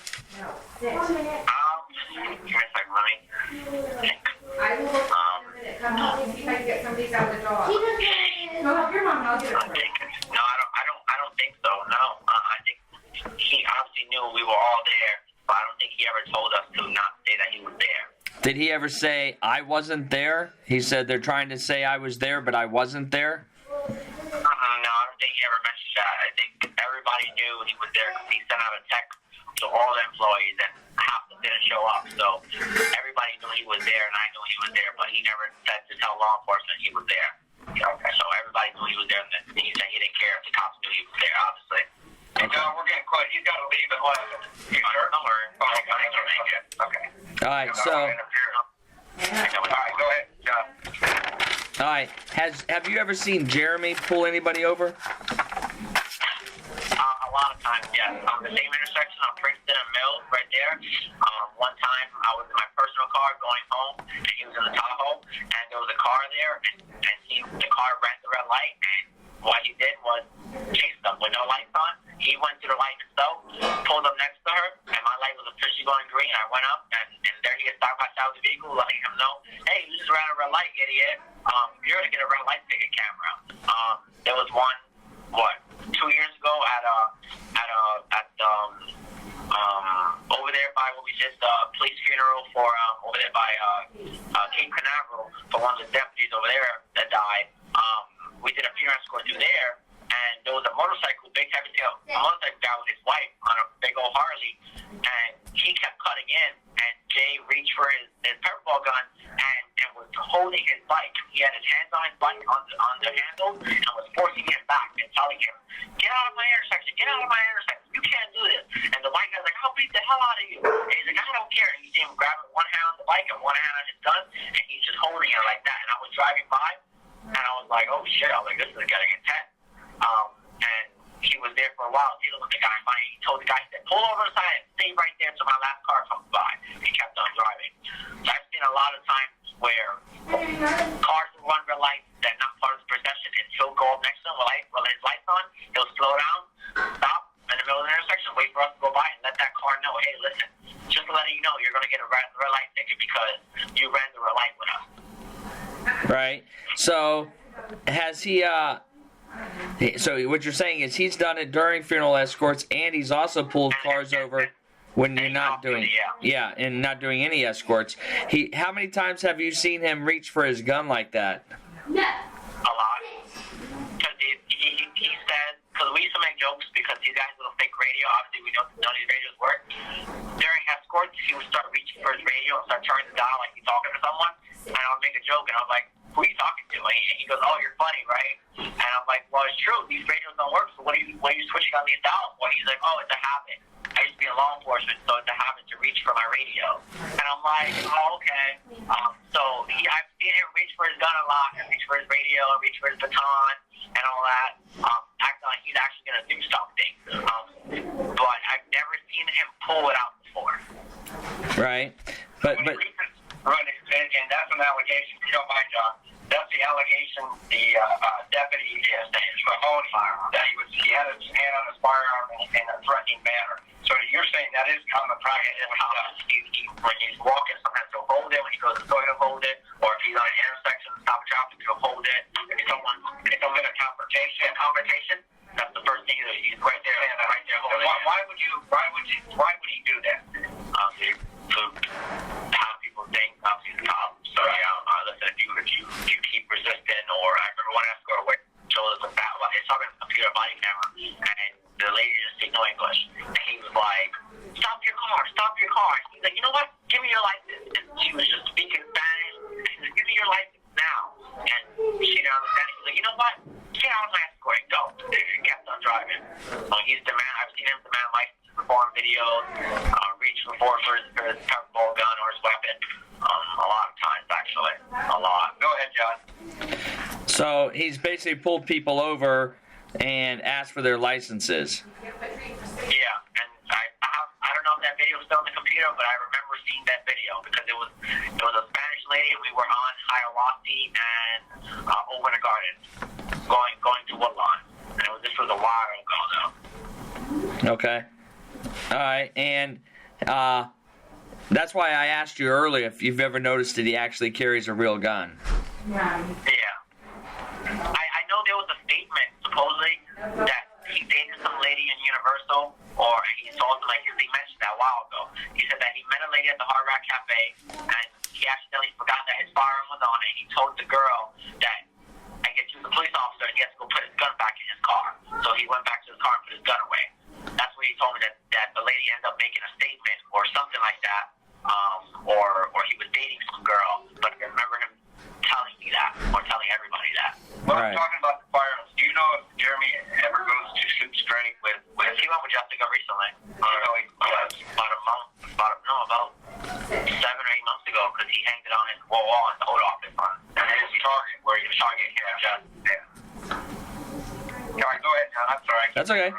Give me a second, let me think. See if I can get somebody out of the dog. Go help your mom. I'll get it. No, I don't think so. No, I think he obviously knew we were all there, but I don't think he ever told us to not say that he was there. Did he ever say, I wasn't there? He said they're trying to say I was there, but I wasn't there? No, I don't think he ever mentioned that. I think everybody knew he was there because he sent out a text to all the employees, and half of them didn't show up. So everybody knew he was there, and I knew he was there, but he never said to tell law enforcement he was there. Okay. So everybody knew he was there, and he said he didn't care if the cops knew he was there, obviously. Okay. No, we're getting close. He's got to leave at what? You sure? Don't worry. Okay. All right, so... All right, go ahead, John. All right, have you ever seen Jeremy pull anybody over? A lot of times, yes. The same intersection on Princeton and Mills, right there. One time, I was in my personal car going home, and he was in the Tahoe, and there was a car there, and the car ran the red light, and what he did was chase them with no lights on. He went to the light himself, pulled up next to her, and my light was officially going green. I went up, and there he is side by side with the vehicle, letting him know, hey, you just ran a red light, idiot. You're going to get a red light ticket camera. There was one, 2 years ago over there by what we just police funeral for over there by Cape Canaveral for one of the deputies over there that died. We did a funeral escort through there, and there was a motorcycle, big heavy tail, a motorcycle guy with his wife on a big old Harley, and he kept cutting in, and Jay reached for his pepperball gun and was holding his bike. He had his hands on his bike on the handle and was forcing him back and telling him, get out of my intersection, get out of my intersection, you can't do this. And the white guy's like, I'll beat the hell out of you. And he's like, I don't care. And you see him grabbing one hand on the bike and one hand on his gun, and he's just holding it like that. And I was driving by, and I was like, oh shit, I was like, this is getting intense. And he was there for a while dealing with the guy. Finally, he told the guy, he said, pull over the side and stay right there until my last car comes by. He kept on driving. So I've seen a lot of times where cars will run red lights that not part of the procession, and he'll go up next to him with his lights on. He'll slow down, stop in the middle of the intersection, wait for us to go by, and let that car know, hey, listen, just to let you know, you're going to get a red light ticket because you ran the red light with us. Right. So, has he, so what you're saying is he's done it during funeral escorts, and he's also pulled cars over when you're not doing, and not doing any escorts. How many times have you seen him reach for his gun like that? A lot. Because he said, because we used to make jokes because these guys with a fake radio, obviously we know none of these radios work. During escorts, he would start reaching for his radio and start turning the dial like he's talking to someone, and I would make a joke, and I was like, who are you talking to? And he goes, oh, you're funny, right? And I'm like, well, it's true. These radios don't work, so what are you switching on these dials for? He's like, oh, it's a habit. I used to be in law enforcement, so it's a habit to reach for my radio. And I'm like, oh, okay. So I've seen him reach for his gun a lot, and reach for his radio, and reach for his baton, and all that. Acting like he's actually going to do something. But I've never seen him pull it out before. Right. But Right, and that's an allegation. If you don't mind, John, that's the allegation the deputy is Mahoney that he had his hand on his firearm in a threatening manner. So you're saying that is common practice? When he's walking, sometimes he'll hold it. When he goes to the store, he'll hold it. Or if he's on an intersection, stop traffic, he'll hold it. If someone's in a confrontation, that's the first thing he's right there, right there holding it. Why would he do that? To actually. A lot. Go ahead, John. So he's basically pulled people over and asked for their licenses. Yeah, and I don't know if that video was still on the computer, but I remember seeing that video because it was a Spanish lady, and we were on Hiawassee and over the garden, going to Woodlawn. And this was a while ago, though. Okay. All right, and that's why I asked you earlier if you've ever noticed that he actually carries a real gun. Yeah. I know there was a statement, supposedly, that he dated some lady in Universal, or he told them, like, he mentioned that a while ago. He said that he met a lady at the Hard Rock Cafe, and he accidentally forgot that his firearm was on, and he told the girl that, I guess he was a police officer, and he has to go put his gun back in his car. So he went back to his car and put his gun away. That's what he told me, that the lady ended up making a statement or something like that, or he was dating some girl. But I remember him telling me that, or telling everybody that. Well, Right. talking about the firearms, do you know if Jeremy ever goes to shoot straight with He went with Jessica recently. About 7 or 8 months ago, because he hanged it on his wall in the old office. and his target, where he was targeting him? Yeah. All right, go ahead, John. I'm sorry. That's okay.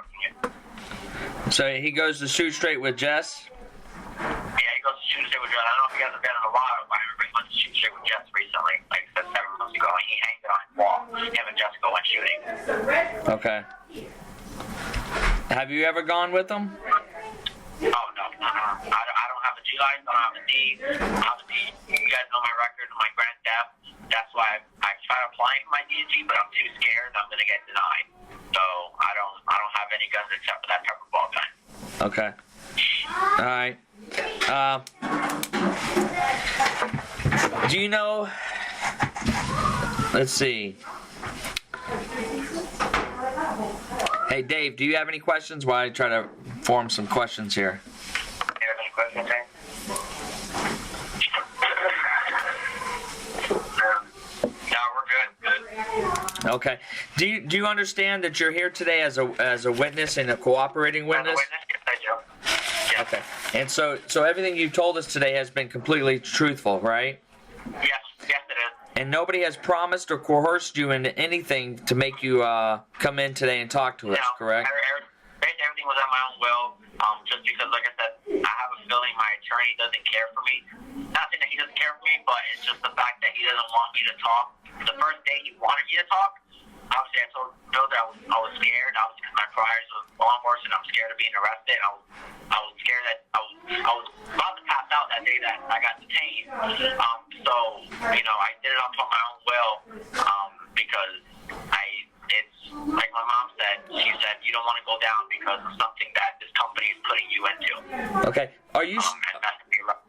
So he goes to shoot straight with Jess? Yeah, he goes to shoot straight with Jess. I don't know if he hasn't been in a while, but I remember he went to shoot straight with Jess recently, like I said, 7 months ago, and he hanged it on his wall. Him and Jessica went shooting. Okay. Have you ever gone with him? Oh, no. I don't have a G license. I don't have a D. You guys know my record and my grand theft. That's why I tried applying for my DG, but I'm too scared. I'm going to get denied. So I don't have any guns except for that pepper ball gun. Okay. All right. Do you know? Let's see. Hey, Dave, do you have any questions? While I try to form some questions here. Do you have any questions, Hank? No, we're good. Okay. Do you understand that you're here today as a witness and a cooperating witness? As a witness? Yes, I do. Yes. Okay. And so everything you've told us today has been completely truthful, right? Yes, it is. And nobody has promised or coerced you into anything to make you come in today and talk to us, correct? Basically, everything was on my own will. Just because, like I said, I have a feeling my attorney doesn't care for me. Not saying that he doesn't care for me, but it's just the fact that he doesn't want me to talk. The first day he wanted me to talk, obviously I told Bill that I was scared. Obviously, because my priors was law enforcement, I'm scared of being arrested. I was scared that I was about to pass out that day that I got detained. So I did it on my own will, because it's like my mom said. She said you don't want to go down because of something that this company is putting you into. Okay. Are you? And that's to be right.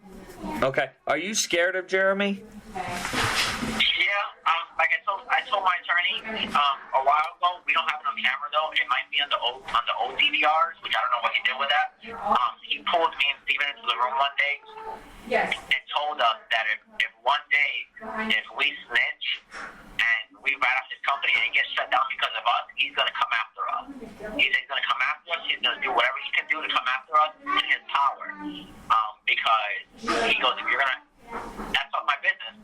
Okay. Are you scared of Jeremy? Yeah, like I told my attorney a while ago, we don't have it on camera though. It might be on the old DVRs, which I don't know what he did with that. He pulled me and Steven into the room one day. Yes. And told us that if one day if we snitch and we rat out his company and it gets shut down because of us, he's gonna come after us. He said he's gonna come after us. He's gonna do whatever he can do to come after us in his power. Because he goes, if you're gonna, that's not my business.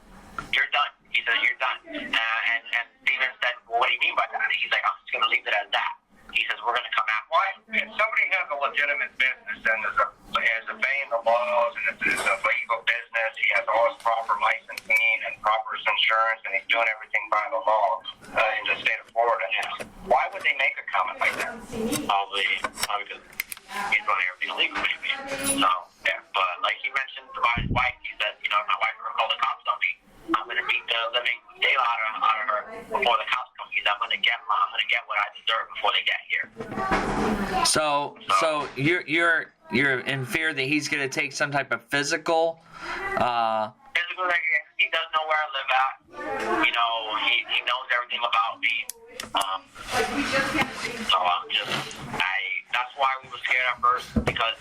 You're done. He says you're done. And Steven said, well, what do you mean by that? And he's like, I'm just gonna leave it as that. He says we're gonna come after. Why? If somebody has a legitimate business and is obeying the laws and it's a legal business, he has all his proper licensing and proper insurance, and he's doing everything by the law in the state of Florida. Why would they make a comment like that? Probably because he's running everything illegal, maybe. So, yeah. But like he mentioned about his wife, he said, if my wife ever called the cops on me, I'm gonna beat the living daylight out of her before the cops come. I'm gonna get what I deserve before they get here. So you're in fear that he's gonna take some type of physical. Physical, like he does know where I live at. He knows everything about me. So that's why we were scared at first, because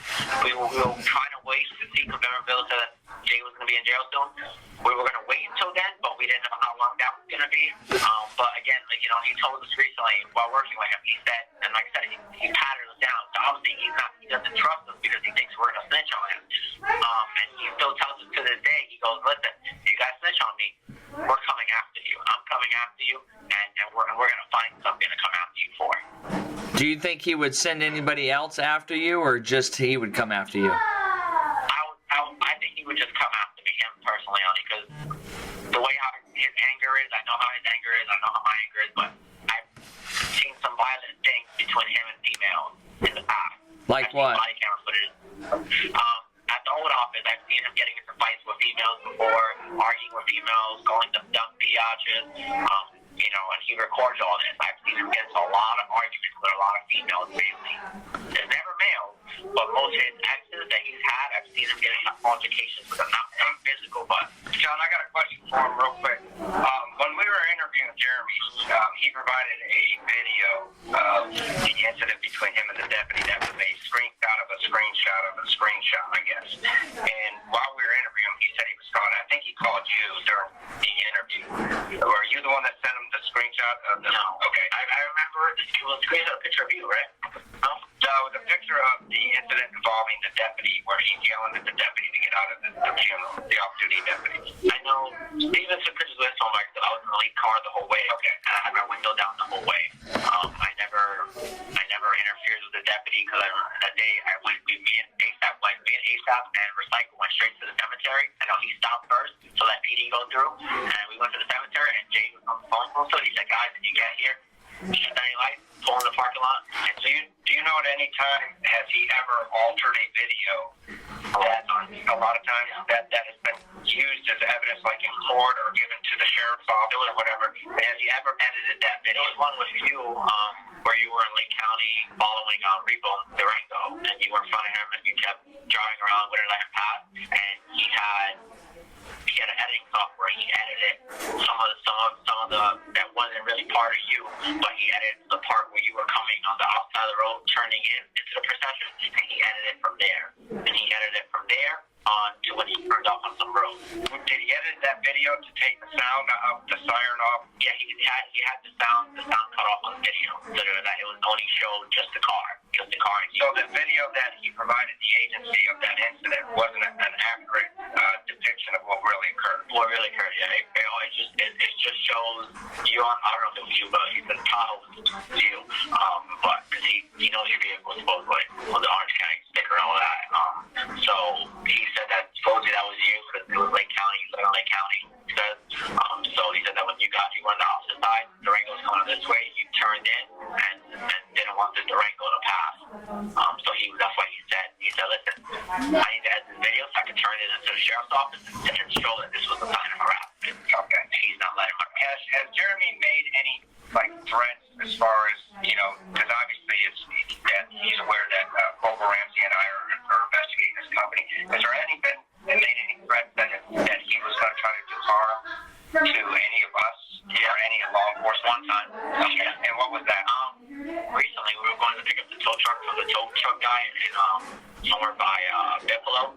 we were trying to wait to see, because remember Bill said that Jay was going to be in jail soon. We were going to wait until then, but we didn't know how long that was going to be. But again, he told us recently while working with him, he said, and like I said, he patted us down. So obviously he doesn't trust us because he thinks we're going to snitch on him. And he still tells us to this day, he goes, listen, if you guys snitch on telling me, we're coming after you. I'm coming after you, and we're going to find something to come after you for. Do you think he would send anybody else after you, or just he would come after you? I think he would just come after me, him personally, because the way how his anger is, I know how his anger is, I know how my anger is, but I've seen some violent things between him and females in the past. Like what? Body camera footage. At the old office, I've seen him getting into fights with females before, arguing with females, calling them dumb biatches, and he records all this. I've seen him get into a lot of arguments with a lot of females lately. There's never males, but most of his exes that he's had, I've seen him get into altercations with them, not physical, but... John, I got a question for him real quick. When we were interviewing Jeremy, he provided a video of the incident between him and the deputy that was a screenshot of a screenshot, I guess. And while we were interviewing him, he said he was calling. I think he called you during the interview. Were you the one that sent him the screenshot of the... No. Okay. I remember it was a screenshot, a picture of you, right? No? So the picture of the incident involving the deputy, where he's yelling at the deputy to get out of the funeral, the off-duty deputy. I know Steven took pictures with his phone, like I was in the lead car the whole way. Okay. And I had my window down the whole way. I never interfered with the deputy because that day me and ASAP and Recycle went straight to the cemetery. I know he stopped first to let PD go through, and we went to the cemetery, and Jay was on the phone. So he said, "Guys, did you get here? Shut down your lights, pull in the parking lot." And so do you know at any time has he ever altered a video that a lot of times that has been used as evidence, like in court or given to the sheriff's office or whatever? Has he ever edited that video? There was one with you where you were in Lake County following Rebo Durango, and you were in front of him, and you kept driving around, wouldn't let him pass, and he had an editing software. He edited some of the that wasn't really part of you, but he edited the part where you were coming on the outside of the road, turning into the procession, and he edited from there. And he edited from there on to when he turned off on some road. Did he edit that video to take the sound of the siren off? Yeah, he had the sound cut off on the video, so that it was only showed just the car. So the video that he provided the agency of that incident wasn't an accurate depiction of what really occurred. What really occurred, yeah. It just shows you on, I don't know if it was you, but he said Tahoe was you. But because he knows your vehicle supposedly with the Orange County sticker and all that. So he said that supposedly that was you because it was Lake County. You live in Lake County. He said. So he said that when you were on the opposite side, Durango was coming this way. You turned in and didn't want the Durango to pass. So that's why he said, listen, I need to edit this video so I can turn it into the sheriff's office and show that this was a sign of harassment. Okay. He's not letting him. Has Jeremy made any threats as far as, because obviously he's aware that Corporal Ramsey and I are investigating this company. Has there made any threats that he was going to try to do harm to any of us or any law enforcement? One time. Okay. And what was that? Recently we were going to pick up the tow truck from the tow truck guy in somewhere by Buffalo.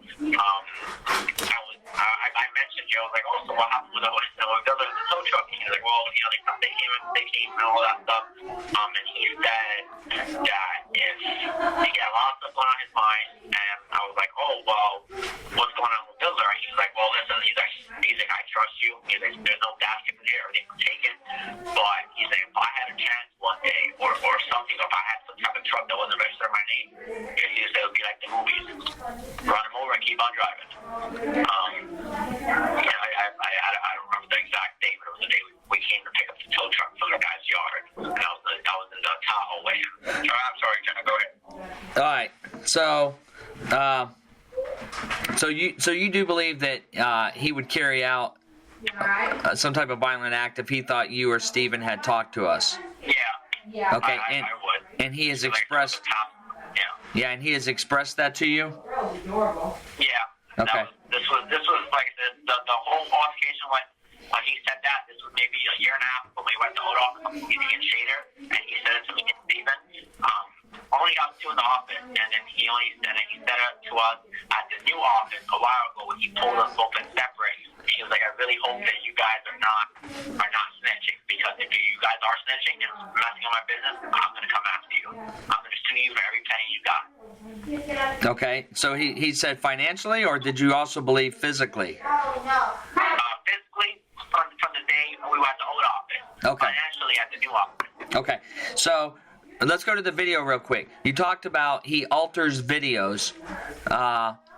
I mentioned, Joe, like, oh, so what happened with the tow truck? And he was like, well, they came and all that stuff. And he said that if he got a lot of stuff going on in his mind, and I was like, oh, well, what's going on with Biller? And he's like, well, listen, he's like, I trust you. He's like, there's no basket in here, everything was taken. But he's like, if I had a chance one day, or something, if I had some type of truck that wasn't registered in my name, he said it would be like the movies. Run him over and keep on driving. I don't remember the exact date, but it was the day we came to pick up the tow truck from the guy's yard. And I was in the Tahoe way. I'm sorry, John, go ahead. All right. So you do believe that he would carry out some type of violent act if he thought you or Steven had talked to us? Yeah. Okay. I would. And he has expressed. Yeah, and he has expressed that to you. Yeah. Okay. This was like the whole altercation when he said that. This was maybe a year and a half when we went to Old Office in Shader, and he said it to me and Steven. Only got two in the office, and then he said it to us at the new office a while ago when he pulled us both in separate. He was like, I really hope that you guys are not snitching, because if you guys are snitching and messing on my business, I'm going to come after you. I'm going to sue you for every penny you got. Okay, so he said financially, or did you also believe physically? Physically, Okay. financially at the new office. Okay, so let's go to the video real quick. You talked about he alters videos.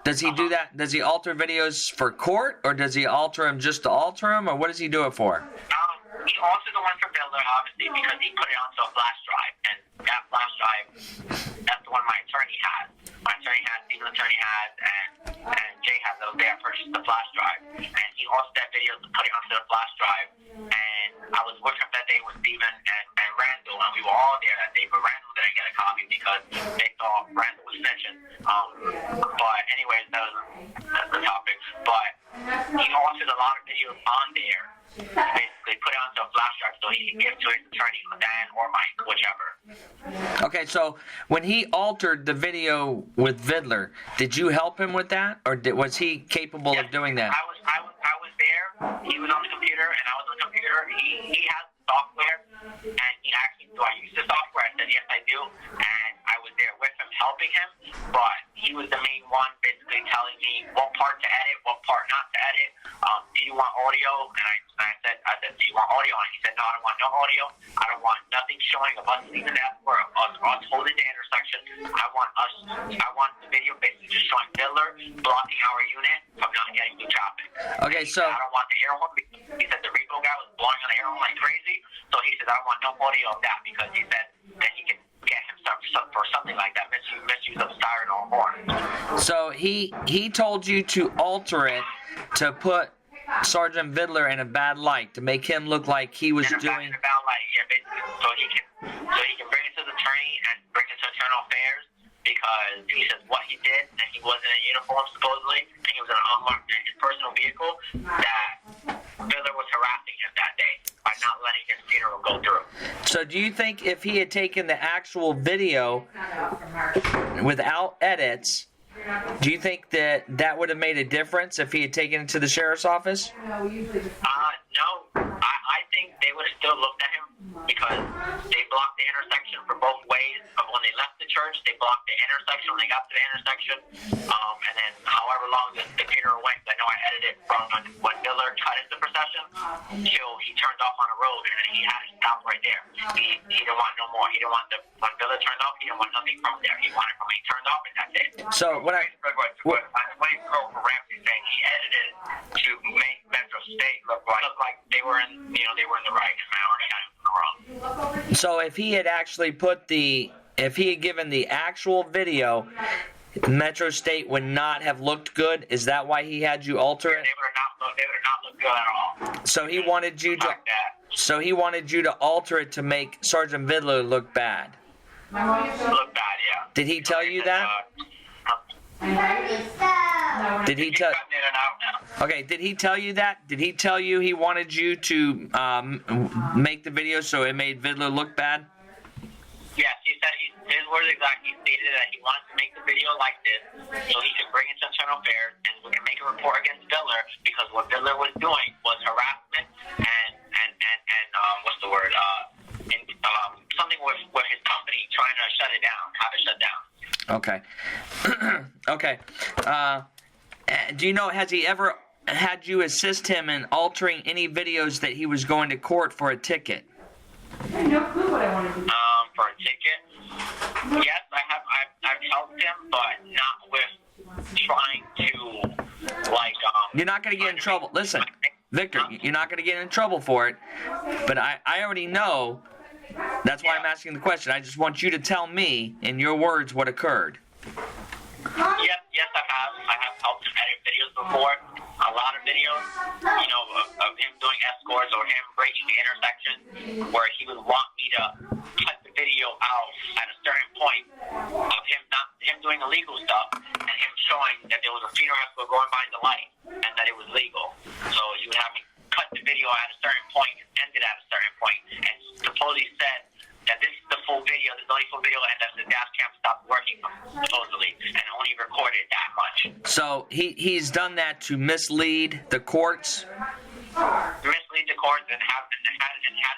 Does he do that? Does he alter videos for court, or does he alter them just to alter them, or what does he do it for? He altered the one for Biller, obviously, because he put it onto a flash drive, and that flash drive, that's the one my attorney has. My attorney has, Steven's attorney has, and Jay has. That was there. I purchased the flash drive, and he altered that video to put it onto the flash drive. And I was with him that day with Steven and Randall, and we were all there that day. But Randall didn't get a copy because they thought Randall was snitching. But anyways, that's the topic. But he altered a lot of videos on there. Basically put it onto a flash drive so he can give to his attorney, Dan or Mike, whichever. Okay, so when he altered the video with Vidler, did you help him with that, or was he capable of doing that? I was there. He was on the computer, and I was on the computer. He has software, and he asked me, do I use the software? I said, yes, I do. And I was there with him, helping him, but he was the main one basically telling me what part to edit, what part not to edit. Do you want audio? And I said, do you want audio? And he said, no, I don't want no audio. I don't want nothing showing of us leaving that or us holding the intersection. I want the video basically just showing Miller blocking our unit from not getting new traffic. Okay, so I don't want the air horn. He said the repo guy was blowing on the air horn like crazy. So he said, I don't want no audio of that because he said that he can get himself for something like that, misuse of siren or horn. So he told you to alter it to put Sergeant Vidler in a bad light, to make him look like he was doing. In a bad light, yeah, basically. So he can bring it to the attorney and bring it to Internal Affairs because he says what he did, and he wasn't in uniform supposedly, and he was in an unmarked his personal vehicle, that Vidler was harassing him that day by not letting his funeral go through. So do you think if he had taken the actual video without edits, do you think that would have made a difference if he had taken it to the sheriff's office? No. I think they would have still looked at him because they blocked the intersection for both ways. Of when they left the church, they blocked the intersection when they got to the intersection. And then however long the funeral went, I know I edited it from when Miller cut into procession till he turned off on the road, and then he had to stop right there. He didn't want no more. He didn't want when Miller turned off, he didn't want nothing from there. He wanted from when he turned off, and that's it. So what I'm waiting for Ramsey saying he edited to make Metro State look like they were in the right and Mallory had him in the wrong. So if he had actually if he had given the actual video, Metro State would not have looked good. Is that why he had you alter it? They would have not looked good at all. So he wanted you to. So he wanted you to alter it to make Sergeant Vidler look bad. Look bad, yeah. Did he tell you that? Did he tell? Okay. Did he tell you that? Did he tell you he wanted you to make the video so it made Vidler look bad? Yes, he said his words exactly. He stated that he wanted to make the video like this so he could bring it to Internal Affairs and we can make a report against Vidler because what Vidler was doing was harassment and what's the word? Something with his company trying to shut it down, have it shut down. Okay. Okay. Do you know, has he ever had you assist him in altering any videos that he was going to court for a ticket? I have no clue what I want to do. For a ticket? Yes, I've helped him, but not with trying to, You're not going to get in trouble. Listen, Victor, you're not going to get in trouble for it, but I already know. That's why I'm asking the question. I just want you to tell me, in your words, what occurred. Yes, I have helped him edit videos before. A lot of videos, of him doing escorts or him breaking the intersection, where he would want me to cut the video out at a certain point of him doing illegal stuff and him showing that there was a funeral escort going by the light and that it was legal. So you would have me cut the video at a certain point and end it at a certain point. And supposedly said that this is the full video, there's only full video, and that the dash cam stopped working supposedly and only recorded that much. So he's done that to mislead the courts? Mislead the courts and had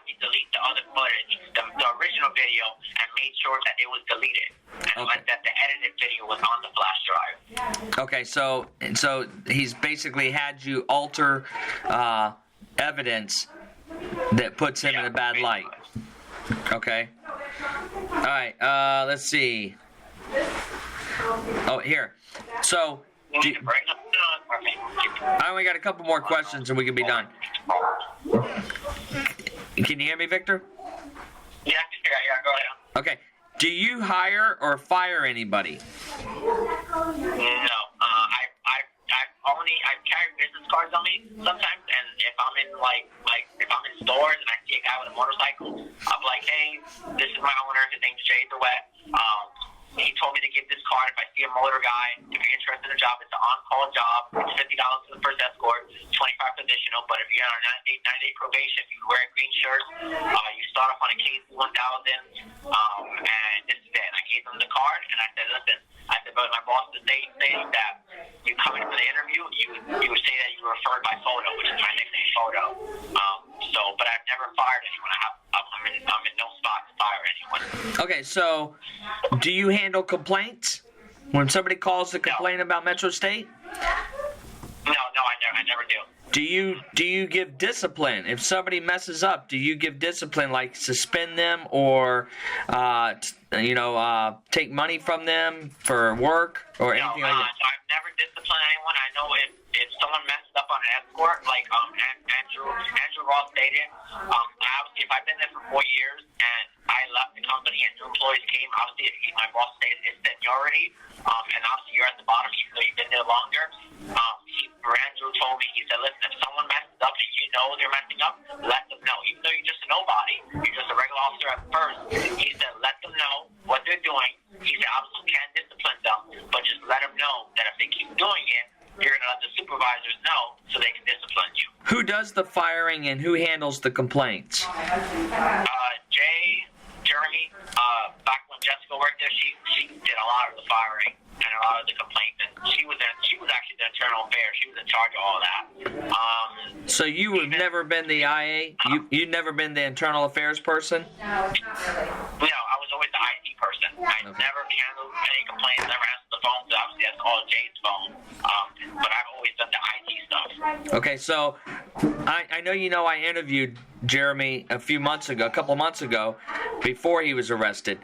me delete the other footage, the original video, and made sure that it was deleted. And that the edited video was on the flash drive. Okay, so he's basically had you alter evidence that puts him in a bad light. Okay. All right. Let's see. Oh, here. So, I only got a couple more questions and we can be done. Can you hear me, Victor? Yeah, go ahead. Okay. Do you hire or fire anybody? No. I carry business cards on me sometimes, and if I'm in if I'm in stores and I see a guy with a motorcycle, I'm like, hey, this is my owner. His name's Jeremy Dewitte. He told me to give this card if I see a motor guy. If you're interested in a job, it's an on-call job. It's $50 for the first escort, $25 additional. But if you're on a 9-day probation, you wear a green shirt. You start off on a KC 1000, and this is it. And I gave them the card, and I said, listen. I said, but my boss is saying that you come in for the interview, you would say that you were referred by Photo, which is my nickname, Photo. But I've never fired anyone. I'm in no spot to fire anyone. Okay, so do you handle complaints when somebody calls to complain about Metro State? No, I never do. Do you give discipline if somebody messes up? Do you give discipline like suspend them or take money from them for work or anything like that? No, I've never disciplined anyone. I know if someone messes up on an escort, like Andrew Ross stated, obviously if I've been there for 4 years and I left the company and new employees came, obviously my boss stated his seniority, and obviously you're at the bottom even though you've been there longer. Andrew told me, he said, listen, if someone messes up and you know they're messing up, let them know. Even though you're just a nobody, you're just a regular officer at first, he said, let them know what they're doing. He said, obviously can't discipline them, but just let them know that if they keep doing it, you're going to let the supervisors know so they can discipline you. Who does the firing and who handles the complaints? Jeremy, back when Jessica worked there, she did a lot of the firing and a lot of the complaints, and she was actually the internal affairs. She was in charge of all that. So you have never been the IA? You've never been the internal affairs person? No, I was always the IT person. I never handled any complaints, never answered the phone, so obviously that's called Jade's phone. But I've always done the IT stuff. Okay, so I know I interviewed Jeremy a couple months ago, before he was arrested.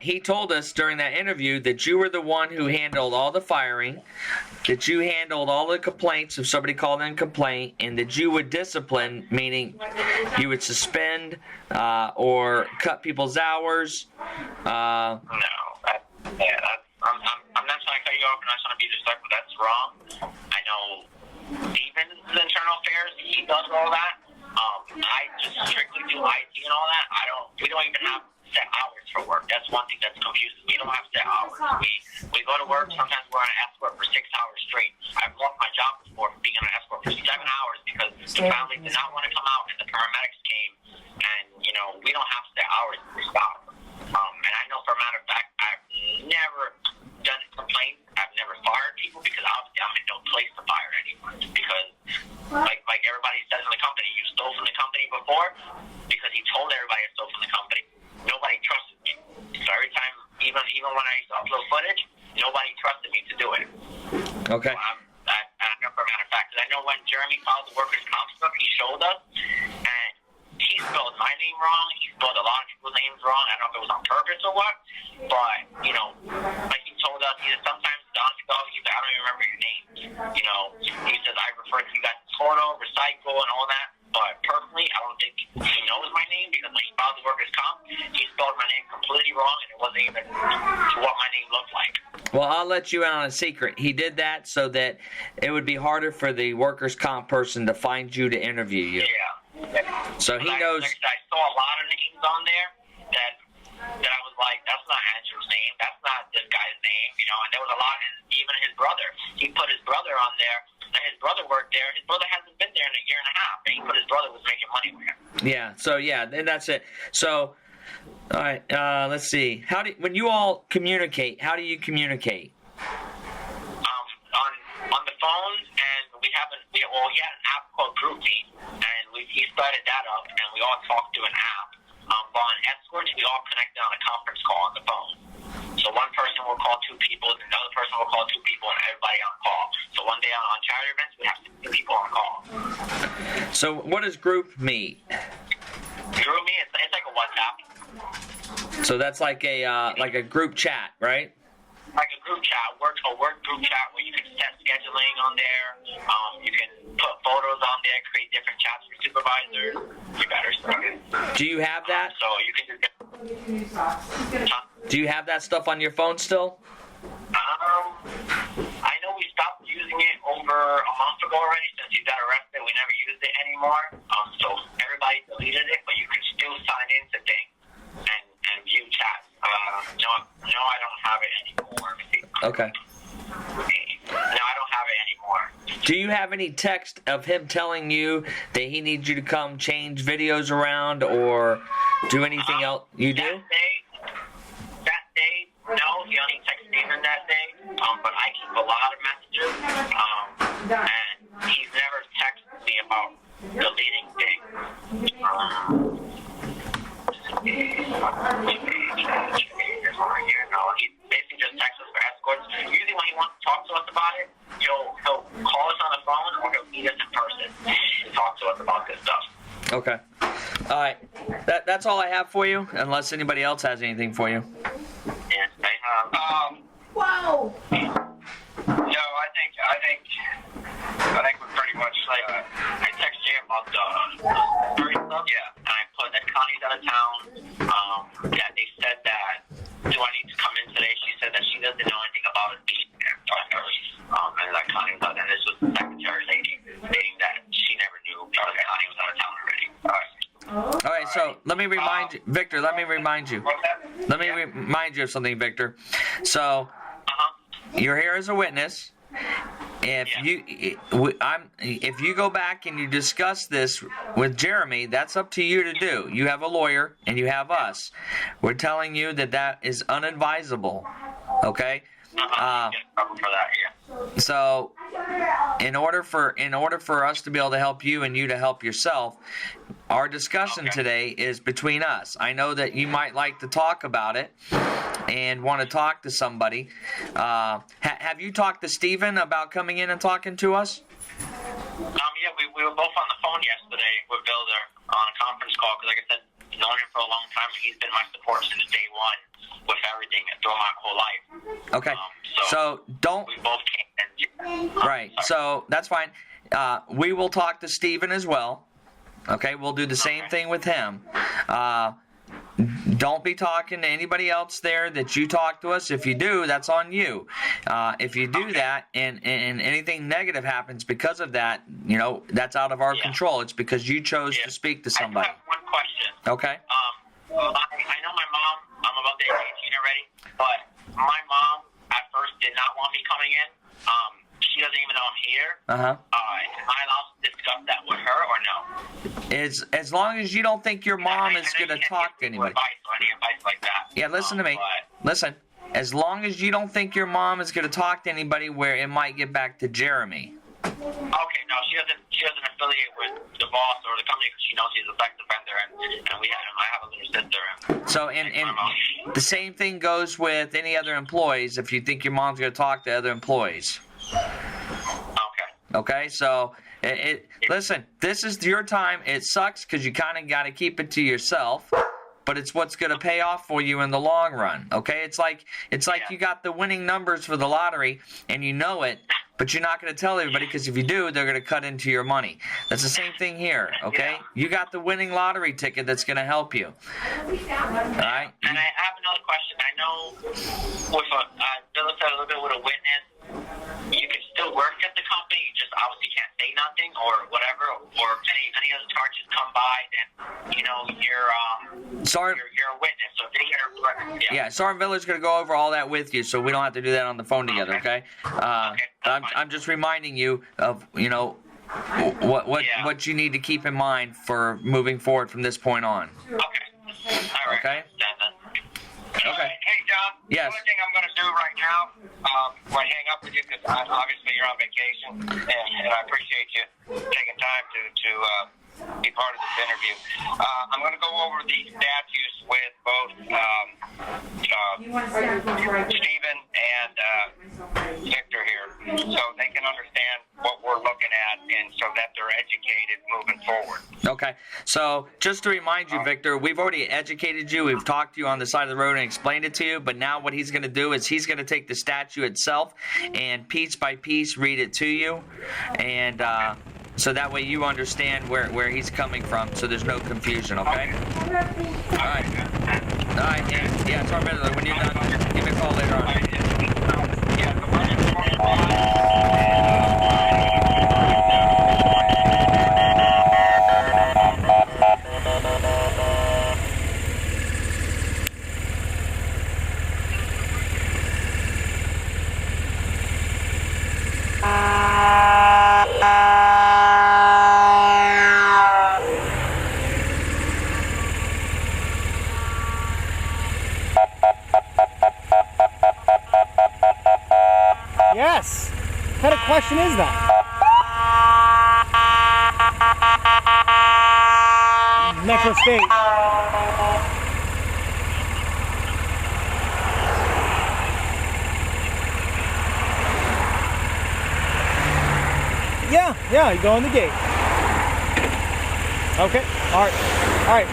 He told us during that interview that you were the one who handled all the firing, that you handled all the complaints if somebody called in a complaint, and that you would discipline, meaning you would suspend or cut people's hours. No, I'm not trying to cut you off. I'm not trying to be disrespectful. That's wrong. I know Stephen's internal affairs. He does all that. I just strictly do IT and all that. We don't even have set hours for work. That's one thing that's confusing. We don't have set hours. We go to work. Sometimes we're on an escort for 6 hours straight. I've lost my job before from being on an escort for 7 hours because the family did not want to come out and the paramedics came. And we don't have set hours to stop. And I know for a matter of fact, I've never done complaints. I've never fired people because obviously I'm in no place to fire anyone. Because like everybody says in the company, you stole from the company before, because he told everybody I stole from the company. Nobody trusted me. So every time, even when I used to upload footage, nobody trusted me to do it. Okay. So I know for a matter of fact, because I know when Jeremy filed the workers' comp stuff, he showed us, and he spelled my name wrong. He spelled a lot of people's names wrong. I don't know if it was on purpose or what, but like he told us, he said sometimes he said, I don't even remember your name. He says I refer to you guys as Photo, Recycle, and all that. But personally, I don't think he knows my name because when he filed the workers' comp, he spelled my name completely wrong, and it wasn't even what my name looked like. Well, I'll let you in on a secret. He did that so that it would be harder for the workers' comp person to find you to interview you. Yeah. So he knows. I saw a lot of names on there that I was like, that's not Andrew's name. That's not this guy's name. And there was a lot, even his brother. He put his brother on there. And his brother worked there. His brother hasn't been there in a year and a half. And he put his brother was making money with him. Yeah. So and that's it. So, all right. Let's see. When you all communicate, how do you communicate? On the phone, and we had an app called GroupMe, and he started that up, and we all talked through an app. But on Escort, we all connected on a conference call on the phone. So one person will call 2 people, another person will call 2 people, and everybody on call. So So one day on charity events, we have 60 people on call. So what does group mean? Group me, it's like a WhatsApp. So that's like a group chat, right? Like a group chat, a work group chat where you can set scheduling on there. You can put photos on there, create different chats for supervisors. You better start. Do you have that? So you can just get. Do you have that stuff on your phone still? I know we stopped using it over a month ago already. Since you got arrested, we never used it anymore. So everybody deleted it, but you can still sign into things and view chats. No, I don't have it anymore. Okay. No, I don't have it anymore. Do you have any text of him telling you that he needs you to come change videos around or do anything else? You do? That day, no, he only texted Steven that day. But I keep a lot of messages. And he's never texted me about deleting things. He basically just texts us for escorts. Usually when he wants to talk to us about it, he'll call us on the phone or he'll meet us in person and talk to us about this stuff. Okay. All right. That's all I have for you, unless anybody else has anything for you. Yes, they have. Wow. No, I think we're pretty much like. I texted Jay about the jury stuff. Yeah, and I put that Connie's out of town. Yeah, they said that. Do I need to come in today? She said that she doesn't know anything about it being there. And that Connie was out, and this was the secretary lady saying that she never knew because Connie was out of town already. All right, so let me remind you, Victor, let me remind you. Let me remind you of something, Victor. So, you're here as a witness. If you go back and you discuss this with Jeremy, that's up to you to do. You have a lawyer and you have us. We're telling you that is unadvisable. Okay? So, in order for us to be able to help you and you to help yourself, our discussion today is between us. I know that you might like to talk about it and want to talk to somebody. Have you talked to Steven about coming in and talking to us? Yeah, we were both on the phone yesterday with Builder on a conference call because, like I said, I've known him for a long time. He's been my support since day one with everything throughout my whole life. Okay, so don't. We both came. Right, so that's fine. We will talk to Steven as well. Okay, we'll do the same thing with him. Don't be talking to anybody else there that you talk to us. If you do, that's on you. If you do that and anything negative happens because of that, that's out of our control. It's because you chose to speak to somebody. I have one question. Okay. I know my mom, I'm about to age 18 already, but my mom at first did not want me coming in. She doesn't even know I'm here. Am I allowed to discuss that with her or no? As long as you don't think your mom is going to talk to anybody. Any advice like that. Yeah, listen to me. Listen. As long as you don't think your mom is going to talk to anybody where it might get back to Jeremy. Okay, no, she doesn't affiliate with the boss or the company because she knows he's a sex offender, and I have a little sister. So, and the same thing goes with any other employees. If you think your mom's going to talk to other employees. Okay, so listen, this is your time. It sucks because you kind of got to keep it to yourself, but it's what's going to pay off for you in the long run. Okay, it's like you got the winning numbers for the lottery and you know it, but you're not going to tell everybody because if you do, they're going to cut into your money. That's the same thing here. Okay, you got the winning lottery ticket that's going to help you. All right. And I have another question. I know with Bill said a little bit with a witness, you can still work at the company. You just obviously can't say nothing or whatever, or any other charges come by, then you're a witness. So they get Sergeant Villar's going to go over all that with you, so we don't have to do that on the phone together. Okay. I'm just reminding you of what you need to keep in mind for moving forward from this point on. Okay. All right. Okay. Okay. Hey, John. Yes. The only thing I'm going to do right now, when I hang up with you, because obviously you're on vacation, and I appreciate you taking time to be part of this interview. I'm going to go over the statutes with both Stephen and Victor here, so they can understand what we're looking at, and so that they're educated moving forward. Okay, so just to remind you, Victor, we've already educated you. We've talked to you on the side of the road and explained it to you, but now what he's going to do is he's going to take the statute itself and piece by piece read it to you, and so that way you understand where he's coming from, so there's no confusion, okay? All right. All right, yeah, sorry about that. When you're done, give me a call later on. Yeah, the one is 25. Yes. What kind of question is that? Metro State. Yeah, you go in the gate. Okay, all right.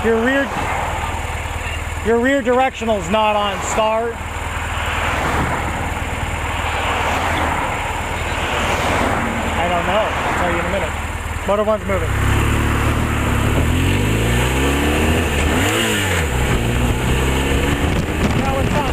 Your rear directional's not on start. I don't know. I'll tell you in a minute. Motor one's moving. Now it's on.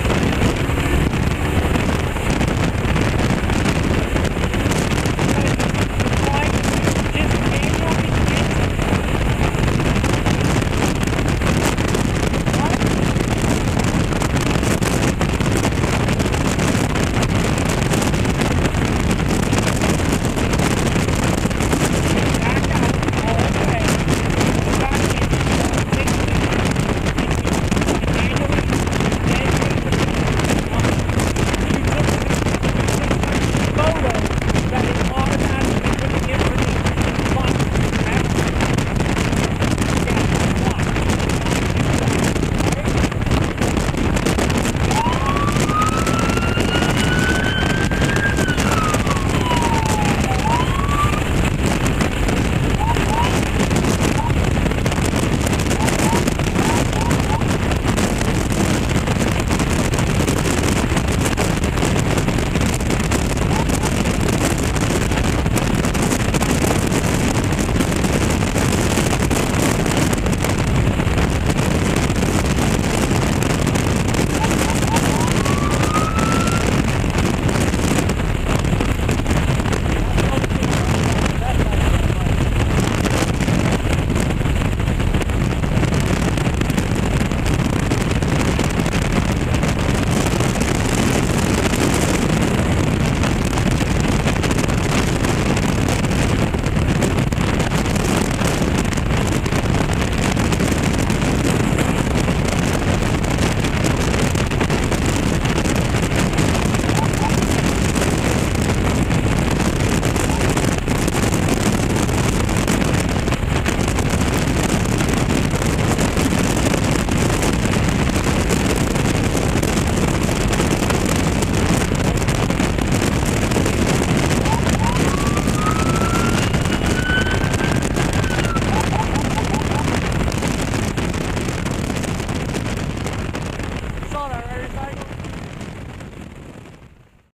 Saw that, right, Recycle?